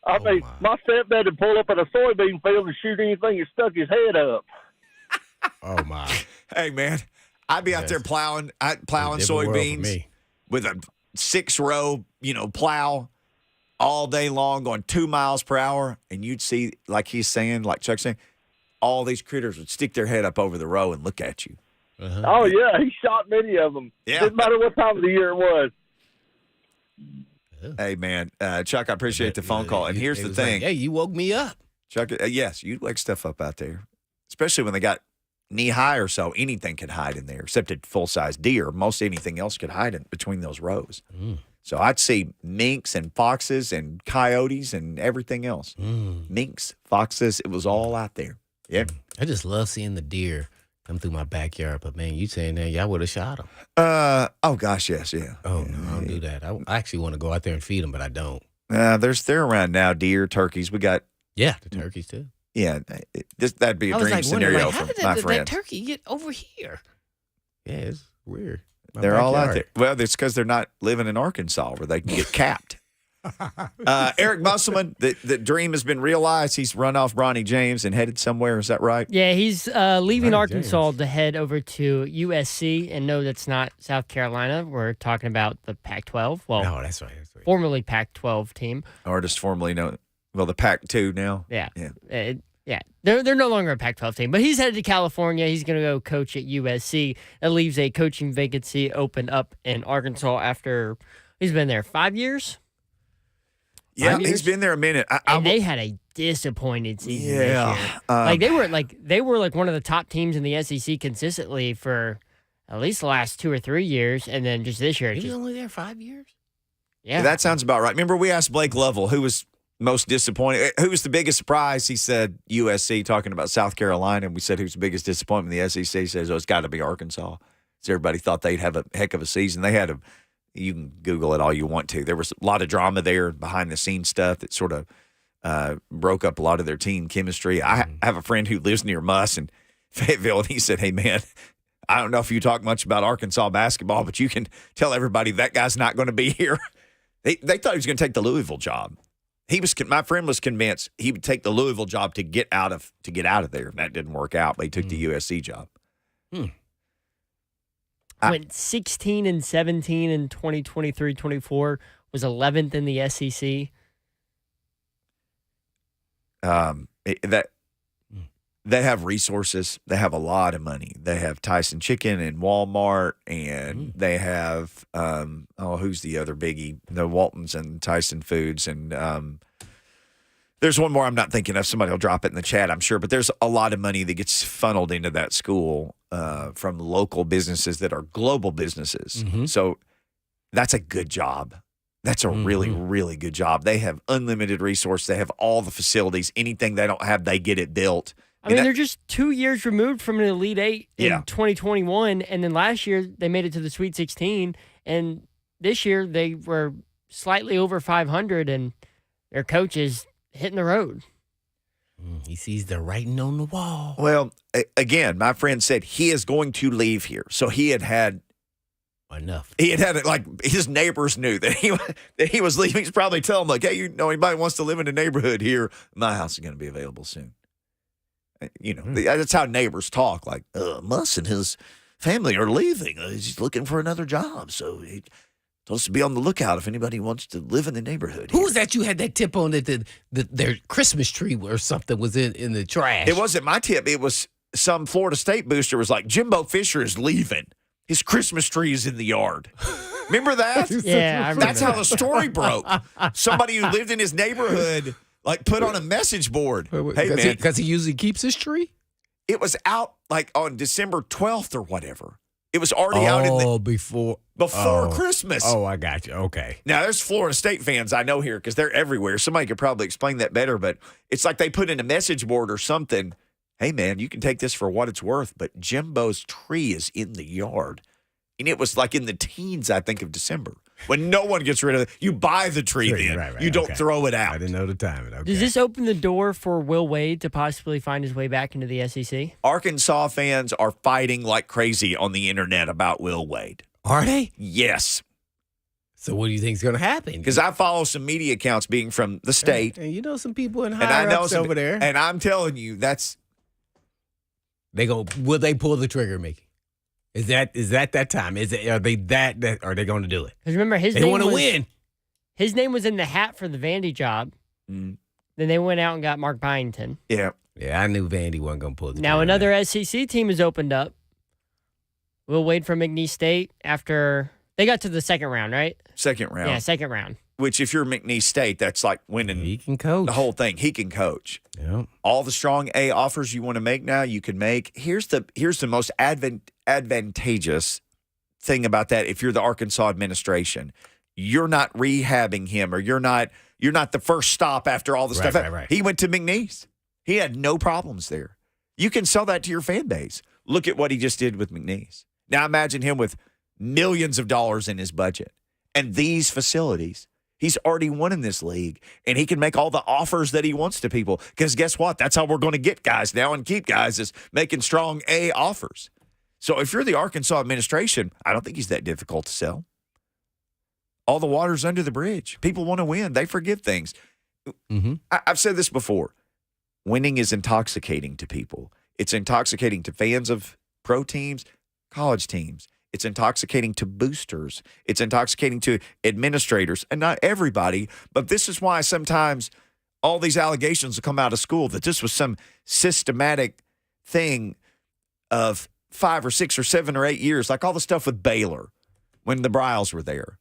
My stepdad would pull up at a soybean field and shoot anything that stuck his head up. Oh, my. Hey, man, I'd be out there plowing soybeans with a 6-row, plow all day long going 2 miles per hour. And you'd see, like Chuck's saying, all these critters would stick their head up over the row and look at you. Uh-huh. Oh, yeah, he shot many of them. Yeah. Didn't matter what time of the year it was. Hey, man, Chuck, I appreciate the phone call. And here's the thing. Like, hey, you woke me up. Chuck, yes, you'd wake stuff up out there, especially when they got knee high or so. Anything could hide in there, except a full-size deer. Most anything else could hide in between those rows. So I'd see minks and foxes and coyotes and everything else. Minks, foxes, it was all out there. Yeah. I just love seeing the deer come through my backyard. But, man, you saying that, y'all would have shot them. Oh, gosh, yes, yeah. Oh, no, I don't do that. I actually want to go out there and feed them, but I don't. They're around now, deer, turkeys. We got. Yeah, the turkeys, too. Yeah, that'd be a dream scenario for my friends. How did that turkey get over here? Yeah, it's weird. They're all out there. Well, it's because they're not living in Arkansas where they can get capped. Eric Musselman, the dream has been realized. He's run off Bronny James and headed somewhere. Is that right? Yeah, he's leaving Arkansas to head over to USC. And no, that's not South Carolina. We're talking about the Pac-12. Well, no, that's right. Formerly Pac-12 team. Or just formerly known, the Pac-2 now. Yeah. They're no longer a Pac-12 team, but he's headed to California. He's going to go coach at USC. That leaves a coaching vacancy open up in Arkansas after he's been there 5 years. Yeah, he's been there a minute. And they had a disappointed season this year. They were like one of the top teams in the SEC consistently for at least the last 2 or 3 years, and then just this year. He was only there 5 years? Yeah. That sounds about right. Remember, we asked Blake Lovell who was most disappointed. Who was the biggest surprise? He said USC, talking about South Carolina. And we said, who's the biggest disappointment in the SEC? He says, it's got to be Arkansas. So everybody thought they'd have a heck of a season. They had you can Google it all you want to. There was a lot of drama there, behind the scenes stuff that sort of broke up a lot of their team chemistry. I have a friend who lives near Muss in Fayetteville, and he said, hey, man, I don't know if you talk much about Arkansas basketball, but you can tell everybody that guy's not going to be here. They thought he was going to take the Louisville job. My friend was convinced he would take the Louisville job to get out of there. And that didn't work out, but he took the USC job. Went 16-17 in 2023-24, was 11th in the SEC. they have resources. They have a lot of money. They have Tyson Chicken and Walmart, and they have who's the other biggie? The Waltons and Tyson Foods, and there's one more I'm not thinking of. Somebody will drop it in the chat, I'm sure. But there's a lot of money that gets funneled into that school from local businesses that are global businesses. So that's a good job. That's a really, really good job. They have unlimited resource. They have all the facilities. Anything they don't have, they get it built. I mean, they're just 2 years removed from an Elite Eight in 2021, and then last year they made it to the Sweet 16, and this year they were slightly over 500, and their coach is hitting the road. He sees the writing on the wall. Well, again, my friend said he is going to leave here, so he had enough. He had like his neighbors knew that he was leaving. He's probably telling them like, "Hey, you know, anybody wants to live in the neighborhood here? My house is going to be available soon." You know, that's how neighbors talk. Like, Muss and his family are leaving. He's looking for another job, so he told us to be on the lookout if anybody wants to live in the neighborhood. Who was that you had that tip on that their Christmas tree or something was in the trash? It wasn't my tip. It was some Florida State booster was like, Jimbo Fisher is leaving. His Christmas tree is in the yard. Remember that? Yeah, I remember That's how the story broke. Somebody who lived in his neighborhood like put on a message board. Hey, man. Because he usually keeps his tree? It was out like on December 12th or whatever. It was already out in the before Christmas. Oh, I got you. Okay. Now, there's Florida State fans I know here because they're everywhere. Somebody could probably explain that better, but it's like they put in a message board or something. Hey, man, you can take this for what it's worth, but Jimbo's tree is in the yard. And it was like in the teens, I think, of December. When no one gets rid of it. You buy the tree then. Right, you don't throw it out. I didn't know the timing. Okay. Does this open the door for Will Wade to possibly find his way back into the SEC? Arkansas fans are fighting like crazy on the internet about Will Wade. Are they? Yes. So what do you think is going to happen? Because I follow some media accounts being from the state. And you know some people in higher-ups over there. And I'm telling you, that's... Will they pull the trigger, Mickey? Is that time? Are they going to do it? Because remember, they want to win. His name was in the hat for the Vandy job. Then they went out and got Mark Byington. Yeah. Yeah, I knew Vandy wasn't going to pull the trigger. Now another SEC team has opened up. Will Wade from McNeese State after they got to the second round, right? Second round. Yeah, second round. Which, if you're McNeese State, that's like winning He can coach. the whole thing. He can coach. Yeah. All the strong A offers you want to make now, you can make. Here's the most advantageous thing about that. If you're the Arkansas administration, you're not rehabbing him, or you're not the first stop after all the stuff. Right. He went to McNeese. He had no problems there. You can sell that to your fan base. Look at what he just did with McNeese. Now imagine him with millions of dollars in his budget and these facilities. He's already won in this league, and he can make all the offers that he wants to people. Because guess what? That's how we're going to get guys now and keep guys, is making strong A offers. So if you're the Arkansas administration, I don't think he's that difficult to sell. All the water's under the bridge. People want to win. They forget things. I've said this before. Winning is intoxicating to people. It's intoxicating to fans of pro teams, college teams. It's intoxicating to boosters. It's intoxicating to administrators, and not everybody. But this is why sometimes all these allegations will come out of school that this was some systematic thing of 5 or 6 or 7 or 8 years, like all the stuff with Baylor when the Bryles were there.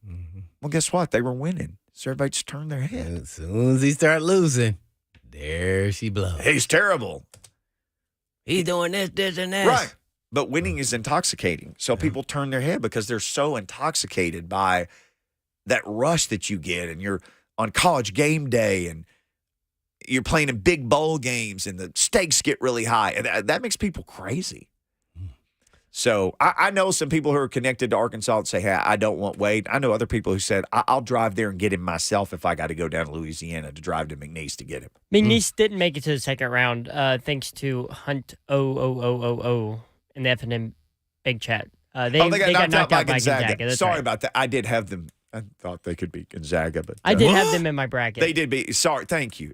Well, guess what? They were winning. So everybody just turned their head. And as soon as he start losing, there she blows. He's terrible. He's doing this, and that. Right. But winning is intoxicating. So people turn their head because they're so intoxicated by that rush that you get. And you're on college game day and you're playing in big bowl games and the stakes get really high. And that makes people crazy. So I know some people who are connected to Arkansas that say, hey, I don't want Wade. I know other people who said, I'll drive there and get him myself if I got to go down to Louisiana to drive to McNeese to get him. McNeese didn't make it to the second round thanks to Hunt O in the F&M big chat. They got knocked out by Gonzaga. That's Sorry right. about that. I did have them. I thought they could beat Gonzaga, but I did have them in my bracket. They did beat. Sorry. Thank you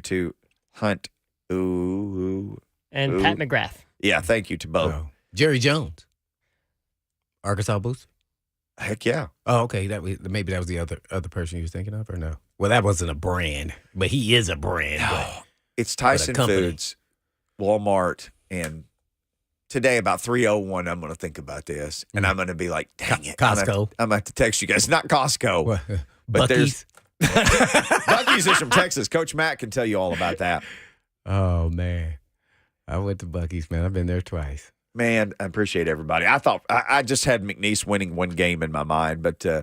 to Hunt and Pat McGrath. Yeah, thank you to both. Oh. Jerry Jones, Arkansas booster. Heck yeah. Oh, okay. Maybe that was the other person you was thinking of, or no? Well, that wasn't a brand, but he is a brand. No, it's Tyson Foods. Walmart, and today about 3:01, I'm going to think about this, and I'm going to be like, dang it. Costco. I'm going to have to text you guys. Not Costco. What? But Buc-ee's? Buc-ee's is from Texas. Coach Matt can tell you all about that. Oh, man. I went to Buc-ee's, man. I've been there twice. Man, I appreciate everybody. I thought I just had McNeese winning one game in my mind, but no,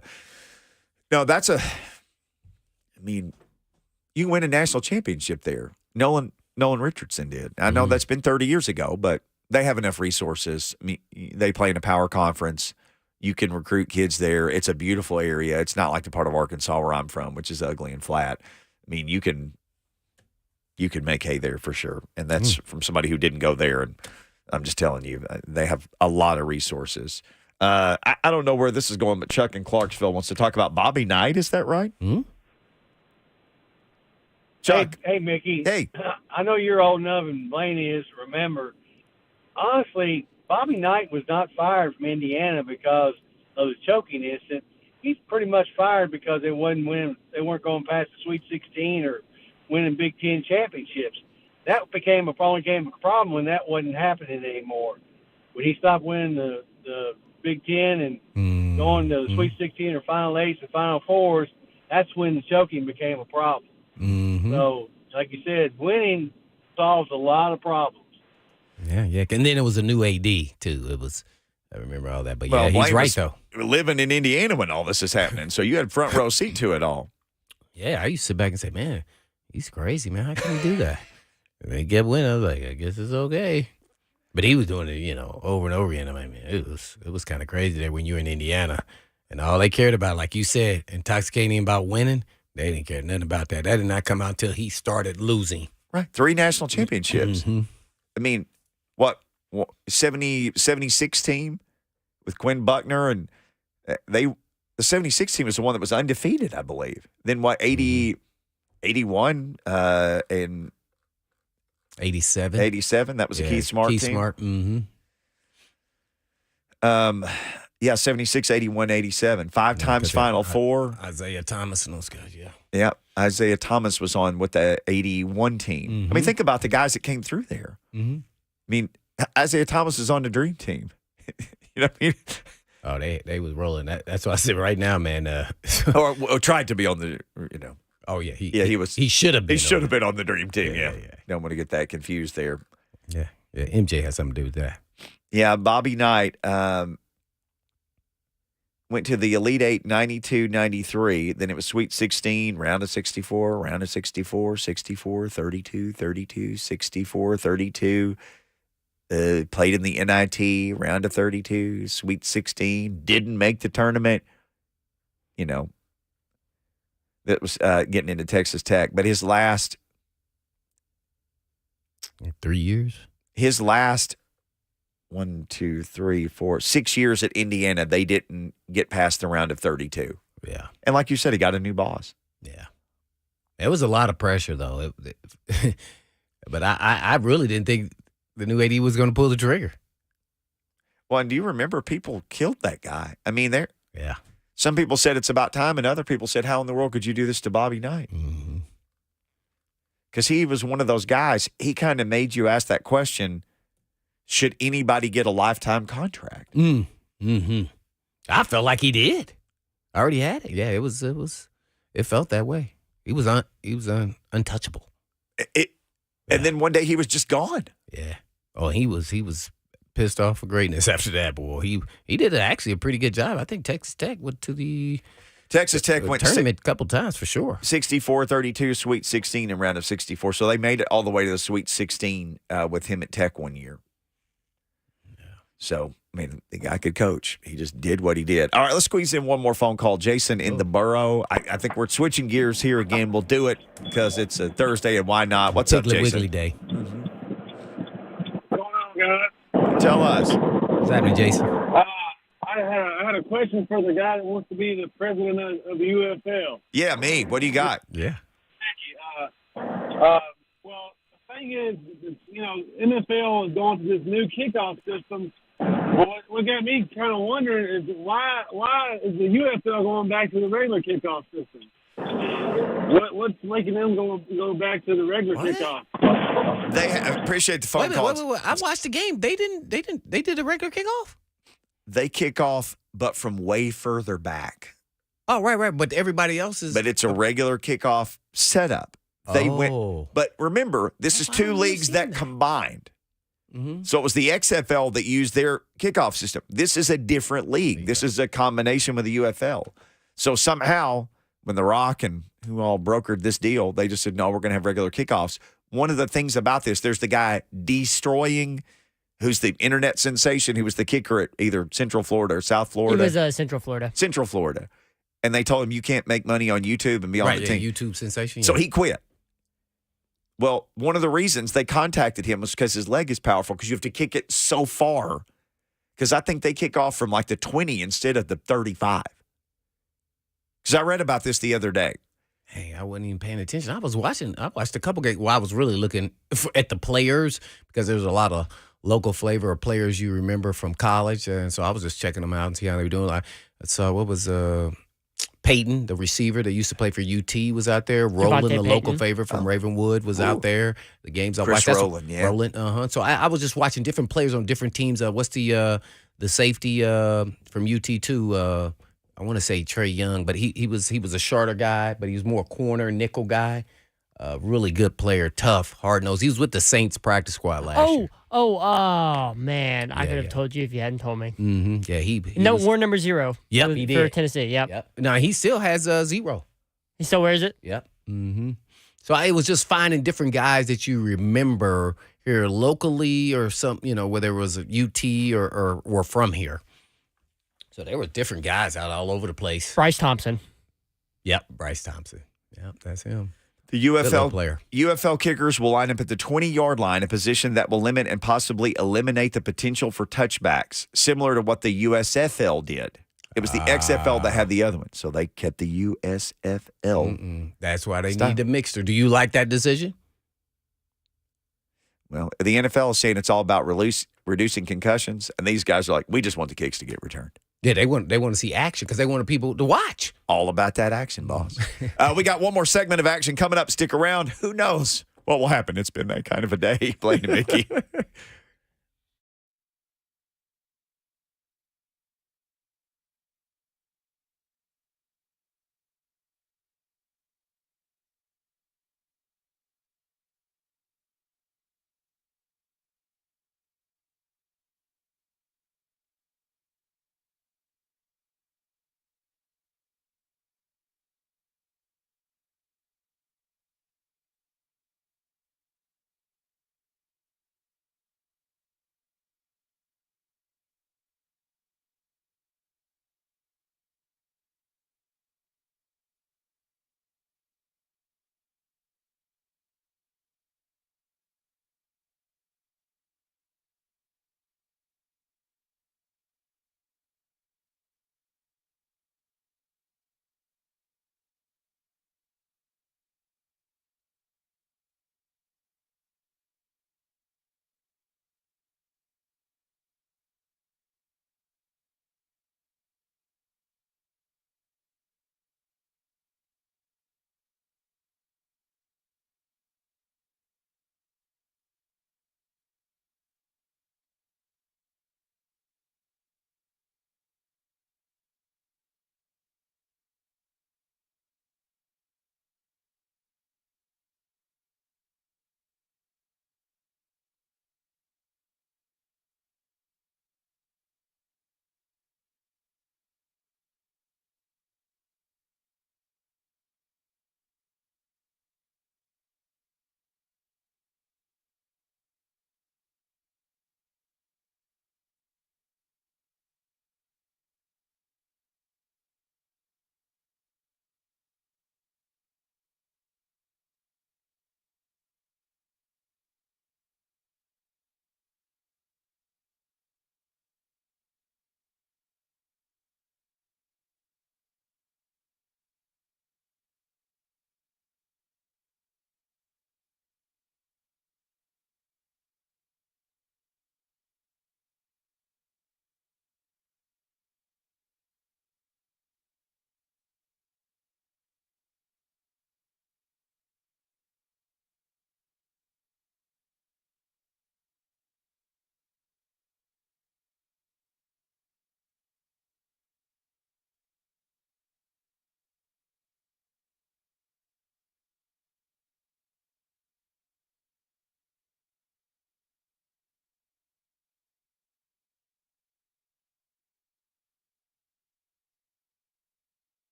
you win a national championship there. Nolan Richardson did. I know that's been 30 years ago, but they have enough resources. I mean, they play in a power conference. You can recruit kids there. It's a beautiful area. It's not like the part of Arkansas where I'm from, which is ugly and flat. I mean, you can make hay there for sure. And that's from somebody who didn't go there. And I'm just telling you, they have a lot of resources. I don't know where this is going, but Chuck in Clarksville wants to talk about Bobby Knight. Is that right? Hmm? Chuck. Hey, Mickey. Hey. I know you're old enough and Blaine is to remember. Honestly, Bobby Knight was not fired from Indiana because of the choking incident. He's pretty much fired because they weren't going past the Sweet 16 or winning Big Ten championships. That became a problem when that wasn't happening anymore. When he stopped winning the Big Ten and going to the Sweet 16 or Final Eights and Final Fours, that's when the choking became a problem. Mm-hmm. So, like you said, winning solves a lot of problems. Yeah. And then it was a new AD, too. I remember all that. But, yeah, he's Blaine right, was though. Living in Indiana when all this is happening, so you had front row seat to it all. Yeah, I used to sit back and say, man, he's crazy, man. How can he do that? And they kept winning. I was like, I guess it's okay. But he was doing it, over and over again. I mean, it was kind of crazy there when you were in Indiana. And all they cared about, like you said, intoxicating about winning, they didn't care nothing about that. That did not come out until he started losing. Right. 3 national championships. Mm-hmm. I mean, what 76 team with Quinn Buckner, and the 76 team was the one that was undefeated, I believe. Then 81 and 87. 87, that was a Keith Smart team. Smart, mm-hmm. 76, 81, 87. 5 times Final Four. Isaiah Thomas and those guys, yeah. Yeah, Isaiah Thomas was on with the 81 team. Mm-hmm. I mean, think about the guys that came through there. Mm-hmm. I mean, Isaiah Thomas is on the Dream Team. You know what I mean? Oh, they was rolling. That's what I said right now, man. or tried to be on the, Oh, yeah. He was. He should have been. He should have been on the Dream Team, yeah. Yeah. Don't want to get that confused there. Yeah. MJ has something to do with that. Yeah, Bobby Knight went to the Elite Eight 92, 93. Then it was Sweet 16, round of 64, round of 64, 64, 32, 32, 64, 32. Played in the NIT, round of 32, Sweet 16. Didn't make the tournament. That was getting into Texas Tech. But his last 3 years? His last 6 years at Indiana, they didn't get past the round of 32. Yeah. And like you said, he got a new boss. Yeah. It was a lot of pressure, though. But I really didn't think the new AD was going to pull the trigger. Well, and do you remember people killed that guy? I mean, yeah. Some people said it's about time, and other people said, how in the world could you do this to Bobby Knight? Because he was one of those guys. He kind of made you ask that question, should anybody get a lifetime contract? Mm-hmm. I felt like he did. I already had it. Yeah, it felt that way. He was untouchable. And then one day he was just gone. Yeah. Oh, he was pissed off for greatness after that, boy. He did actually a pretty good job. I think Texas Tech went to the tournament a couple times for sure. 64-32, Sweet 16 and round of 64. So they made it all the way to the Sweet 16 with him at Tech one year. Yeah. So, I mean, the guy could coach. He just did what he did. All right, let's squeeze in one more phone call. Jason in the Borough. I think we're switching gears here again. We'll do it because it's a Thursday and why not? What's up, Jason? Wiggly Day. What's going on, guys? Tell us. What's happening, Jason? I had a question for the guy that wants to be the president of the UFL. Yeah, me. What do you got? Yeah. Well, the thing is, NFL is going to this new kickoff system. What got me kind of wondering is why is the UFL going back to the regular kickoff system? What's making them go back to the regular kickoff? Appreciate the phone calls. Wait. I watched the game. They did a regular kickoff? They kick off, but from way further back. Oh, right. But everybody else is. But it's a regular kickoff setup. They went. But remember, this is two leagues that combined. Mm-hmm. So it was the XFL that used their kickoff system. This is a different league. This is a combination with the UFL. So somehow, when The Rock and who all brokered this deal, they just said, no, we're going to have regular kickoffs. One of the things about this, there's the guy Destroying, who's the internet sensation. He was the kicker at either Central Florida or South Florida. He was Central Florida. Central Florida. And they told him you can't make money on YouTube and be on the team. YouTube sensation. So he quit. Well, one of the reasons they contacted him was because his leg is powerful because you have to kick it so far. Because I think they kick off from like the 20 instead of the 35. Because I read about this the other day. Hey, I wasn't even paying attention. I watched a couple games. Well, I was really looking at the players because there's a lot of local flavor of players you remember from college. And so I was just checking them out and see how they were doing. What was Peyton, the receiver that used to play for UT, was out there. Roland, the local favorite from Ravenwood, was out there. The games I watched. Roland, yeah. Roland, So I was just watching different players on different teams. What's the safety from UT too? I want to say Trey Young, but he was a shorter guy, but he was more corner, nickel guy. Really good player, tough, hard-nosed. He was with the Saints practice squad last year. Oh, man. I could have told you if you hadn't told me. Mm-hmm. Yeah, he wore number 0. Yep, he did. For Tennessee, yep. No, he still has 0. He still wears it? Yep. Mm-hmm. So I was just finding different guys that you remember here locally or whether it was a UT or from here. So there were different guys out all over the place. Bryce Thompson. Yep, Bryce Thompson. Yep, that's him. The UFL kickers will line up at the 20-yard line, a position that will limit and possibly eliminate the potential for touchbacks, similar to what the USFL did. It was the XFL that had the other one, so they kept the USFL. That's why they need the mixture. Do you like that decision? Well, the NFL is saying it's all about reducing concussions, and these guys are like, we just want the kicks to get returned. Yeah, they want to see action because they want people to watch. All about that action, boss. We got one more segment of action coming up. Stick around. Who knows what will happen? It's been that kind of a day, Blaine and Mickey.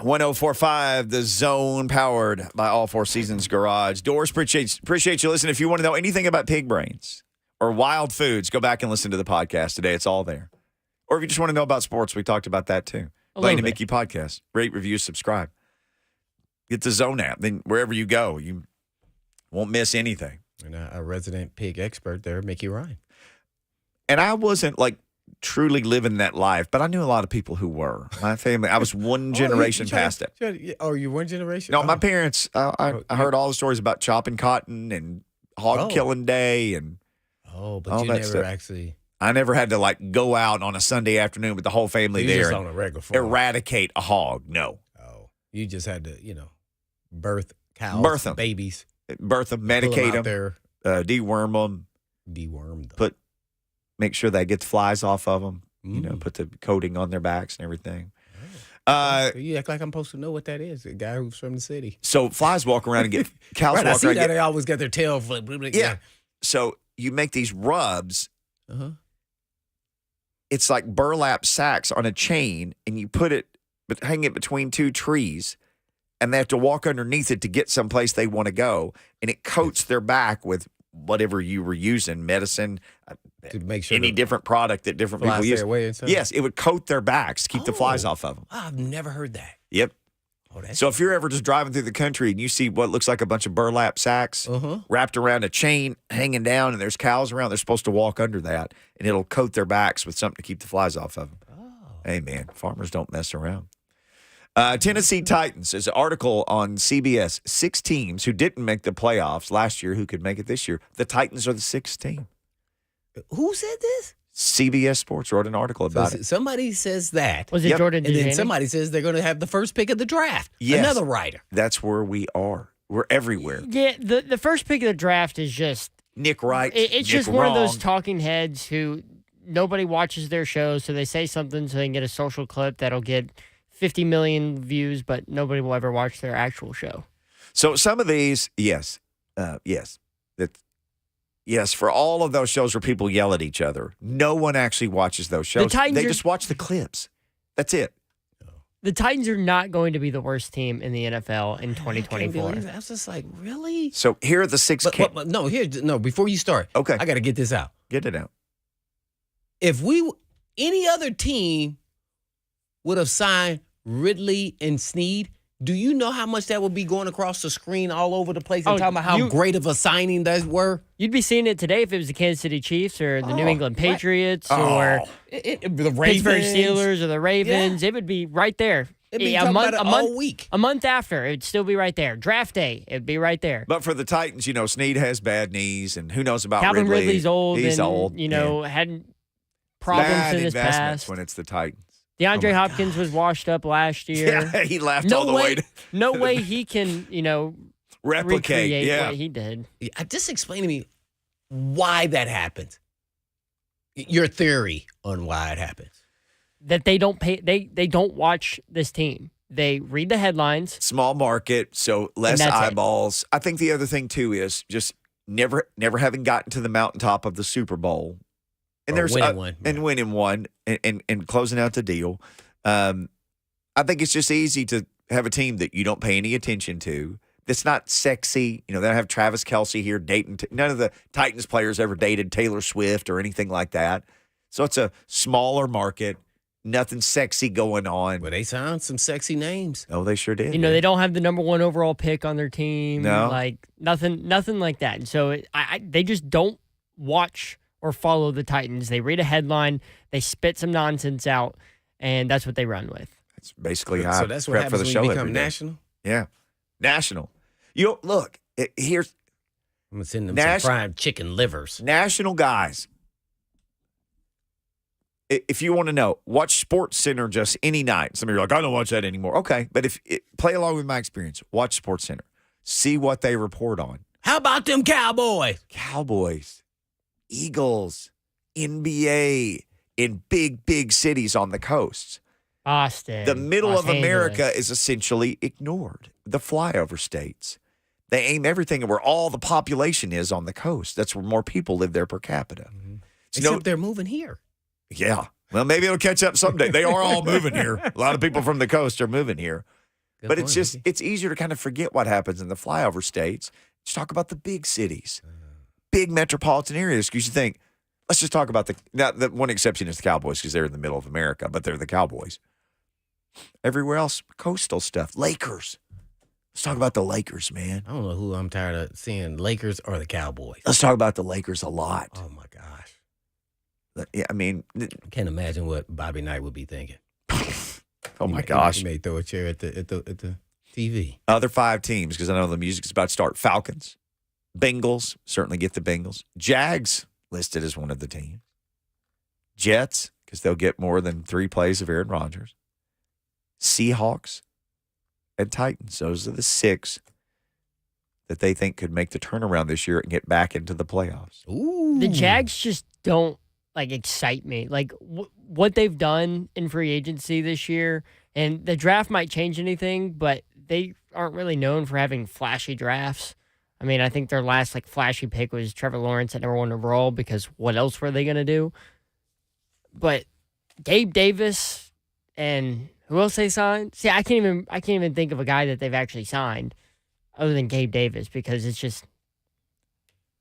1045, The Zone, powered by All Four Seasons Garage. Doors, appreciate you listening. If you want to know anything about pig brains or wild foods, go back and listen to the podcast today. It's all there. Or if you just want to know about sports, we talked about that too. Blaine and Mickey podcast. Rate, review, subscribe. Get the Zone app. Then wherever you go, you won't miss anything. And a resident pig expert there, Mickey Ryan. And I wasn't like truly living that life, but I knew a lot of people who were. My family, I was one generation past it. Oh, you one generation? No, my parents, I heard all the stories about chopping cotton and hog killing day and but all you that never stuff. actually. I never had to like go out on a Sunday afternoon with the whole family You there just and on a regular farm. eradicate a hog. No. Oh, you just had to, birth cows, Birth them. babies, Birth them, pull 'em medicate out them, there, deworm them, deworm them. make sure they get the flies off of them, Mm. put the coating on their backs and everything. You act like I'm supposed to know what that is. A guy who's from the city. So flies walk around and get cows Right, I walk see around. that And they always got their tail flipped. yeah. So you make these rubs. Uh-huh. It's like burlap sacks on a chain, and you put it, but hang it between two trees, and they have to walk underneath it to get someplace they want to go. And it coats their back with whatever you were using, medicine, To make sure any the different product that different flies people stay use. away and stuff? Yes, it would coat their backs, keep the flies off of them. I've never heard that. Yep. Oh, that's So if you're ever just driving through the country and you see what looks like a bunch of burlap sacks wrapped around a chain hanging down and there's cows around, they're supposed to walk under that and it'll coat their backs with something to keep the flies off of them. Hey, man, farmers don't mess around. Tennessee Titans is an article on CBS. 6 teams who didn't make the playoffs last year who could make it this year. The Titans are the 6th team. Who said this? CBS Sports wrote an article about it. Somebody says that. Was it Yep. Jordan And then DeJesus? somebody says they're going to have the first pick of the draft. Yes. Another writer. That's where we are. We're everywhere. Yeah, the first pick of the draft is just Nick Wright. it's Nick just one of those wrong. talking heads who nobody watches their shows, so they say something so they can get a social clip that'll get 50 million views, but nobody will ever watch their actual show. So some of these, yes. Yes, for all of those shows where people yell at each other, no one actually watches those shows. Titans They are- just watch the clips. That's it. The Titans are not going to be the worst team in the NFL in I can't 2024. believe that. I was just like, really? So here are the 6 But no, before you start. Okay. I got to get this out. Get it out. If any other team would have signed Ridley and Snead, do you know how much that would be going across the screen all over the place and Oh, talking about how great of a signing those were? You'd be seeing it today if it was the Kansas City Chiefs or the New Oh, England right. Patriots Oh. or The Pittsburgh Ravens. Steelers or the Ravens. It would be right there. It'd be Yeah, talking about it all week. A month after, it'd still be right there. Draft day, it'd be right there. But for the Titans, Snead has bad knees, and who knows about Calvin Ridley. Ridley's old. He's and, old. hadn't problems Bad in his investments past. when it's the Titans. DeAndre Hopkins was washed up last year. Yeah, he laughed all the way to No way he can, replicate. recreate Yeah. what he did. Just explain to me why that happens. Your theory on why it happens. That they don't pay. They don't watch this team. They read the headlines. Small market, so less that's it. eyeballs. I think the other thing too is just never having gotten to the mountaintop of the Super Bowl, and Or there's winning one. and winning one and closing out the deal. I think it's just easy to have a team that you don't pay any attention to. That's not sexy. They don't have Travis Kelce here dating. None of the Titans players ever dated Taylor Swift or anything like that. So it's a smaller market. Nothing sexy going on. But they signed some sexy names. Oh, they sure did. They don't have the number 1 overall pick on their team. No. Like nothing like that. And so they just don't watch or follow the Titans. They read a headline, they spit some nonsense out, and that's what they run with. That's basically how So I that's what prep happens for the when show you every become day. national. Yeah, national. Look, here's I'm going to send them Nash- some fried chicken livers. national guys. If you want to know, watch Sports Center just any night. Some of you are like, I don't watch that anymore. Okay, but play along with my experience. Watch Sports Center. See what they report on. How about them Cowboys? Cowboys, Eagles, NBA in big cities on the coasts. Austin. The middle Los of America Angeles. is essentially ignored. The flyover states. They aim everything at where all the population is on the coast. That's where more people live there per capita. So Except they're moving here. yeah. Well, maybe it'll catch up someday. They are all moving here. A lot of people from the coast are moving here. Good but point, it's easier to kind of forget what happens in the flyover states. Just talk about the big cities, big metropolitan areas. Because you think, let's just talk about the one exception is the Cowboys because they're in the middle of America, but they're the Cowboys. Everywhere else, coastal stuff, Lakers. Let's talk about the Lakers, man. I don't know who I'm tired of seeing, Lakers or the Cowboys. Let's talk about the Lakers a lot. Oh, my gosh. Yeah, I mean, I can't imagine what Bobby Knight would be thinking. oh my gosh. He may throw a chair at the TV. Other 5 teams, because I know the music's about to start. Falcons, Bengals, certainly get the Bengals. Jags listed as one of the teams. Jets, because they'll get more than 3 plays of Aaron Rodgers. Seahawks and Titans. Those are the 6 that they think could make the turnaround this year and get back into the playoffs. Ooh. The Jags just don't excite me. What they've done in free agency this year, and the draft might change anything, but they aren't really known for having flashy drafts. I mean, I think their last flashy pick was Trevor Lawrence at number 1 overall because what else were they going to do? But Gabe Davis and who else they signed? See, I can't even think of a guy that they've actually signed other than Gabe Davis because it's just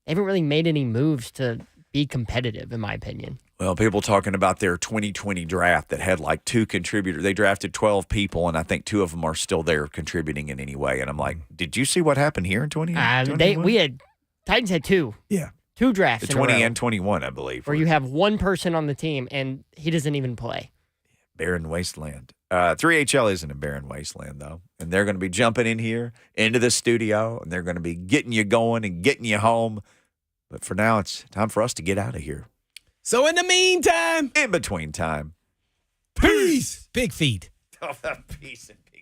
they haven't really made any moves to be competitive, in my opinion. Well, people talking about their 2020 draft that had 2 contributors. They drafted 12 people, and I think 2 of them are still there contributing in any way. And I'm like, did you see what happened here in 2020? Titans had 2. Yeah. 2 drafts. The 20 and 21, I believe. Where you have one person on the team, and he doesn't even play. Barren wasteland. 3HL isn't a barren wasteland, though. And they're going to be jumping in here into the studio, and they're going to be getting you going and getting you home. But for now, it's time for us to get out of here. So in the meantime, in between time, peace. Big feet. Peace and peace.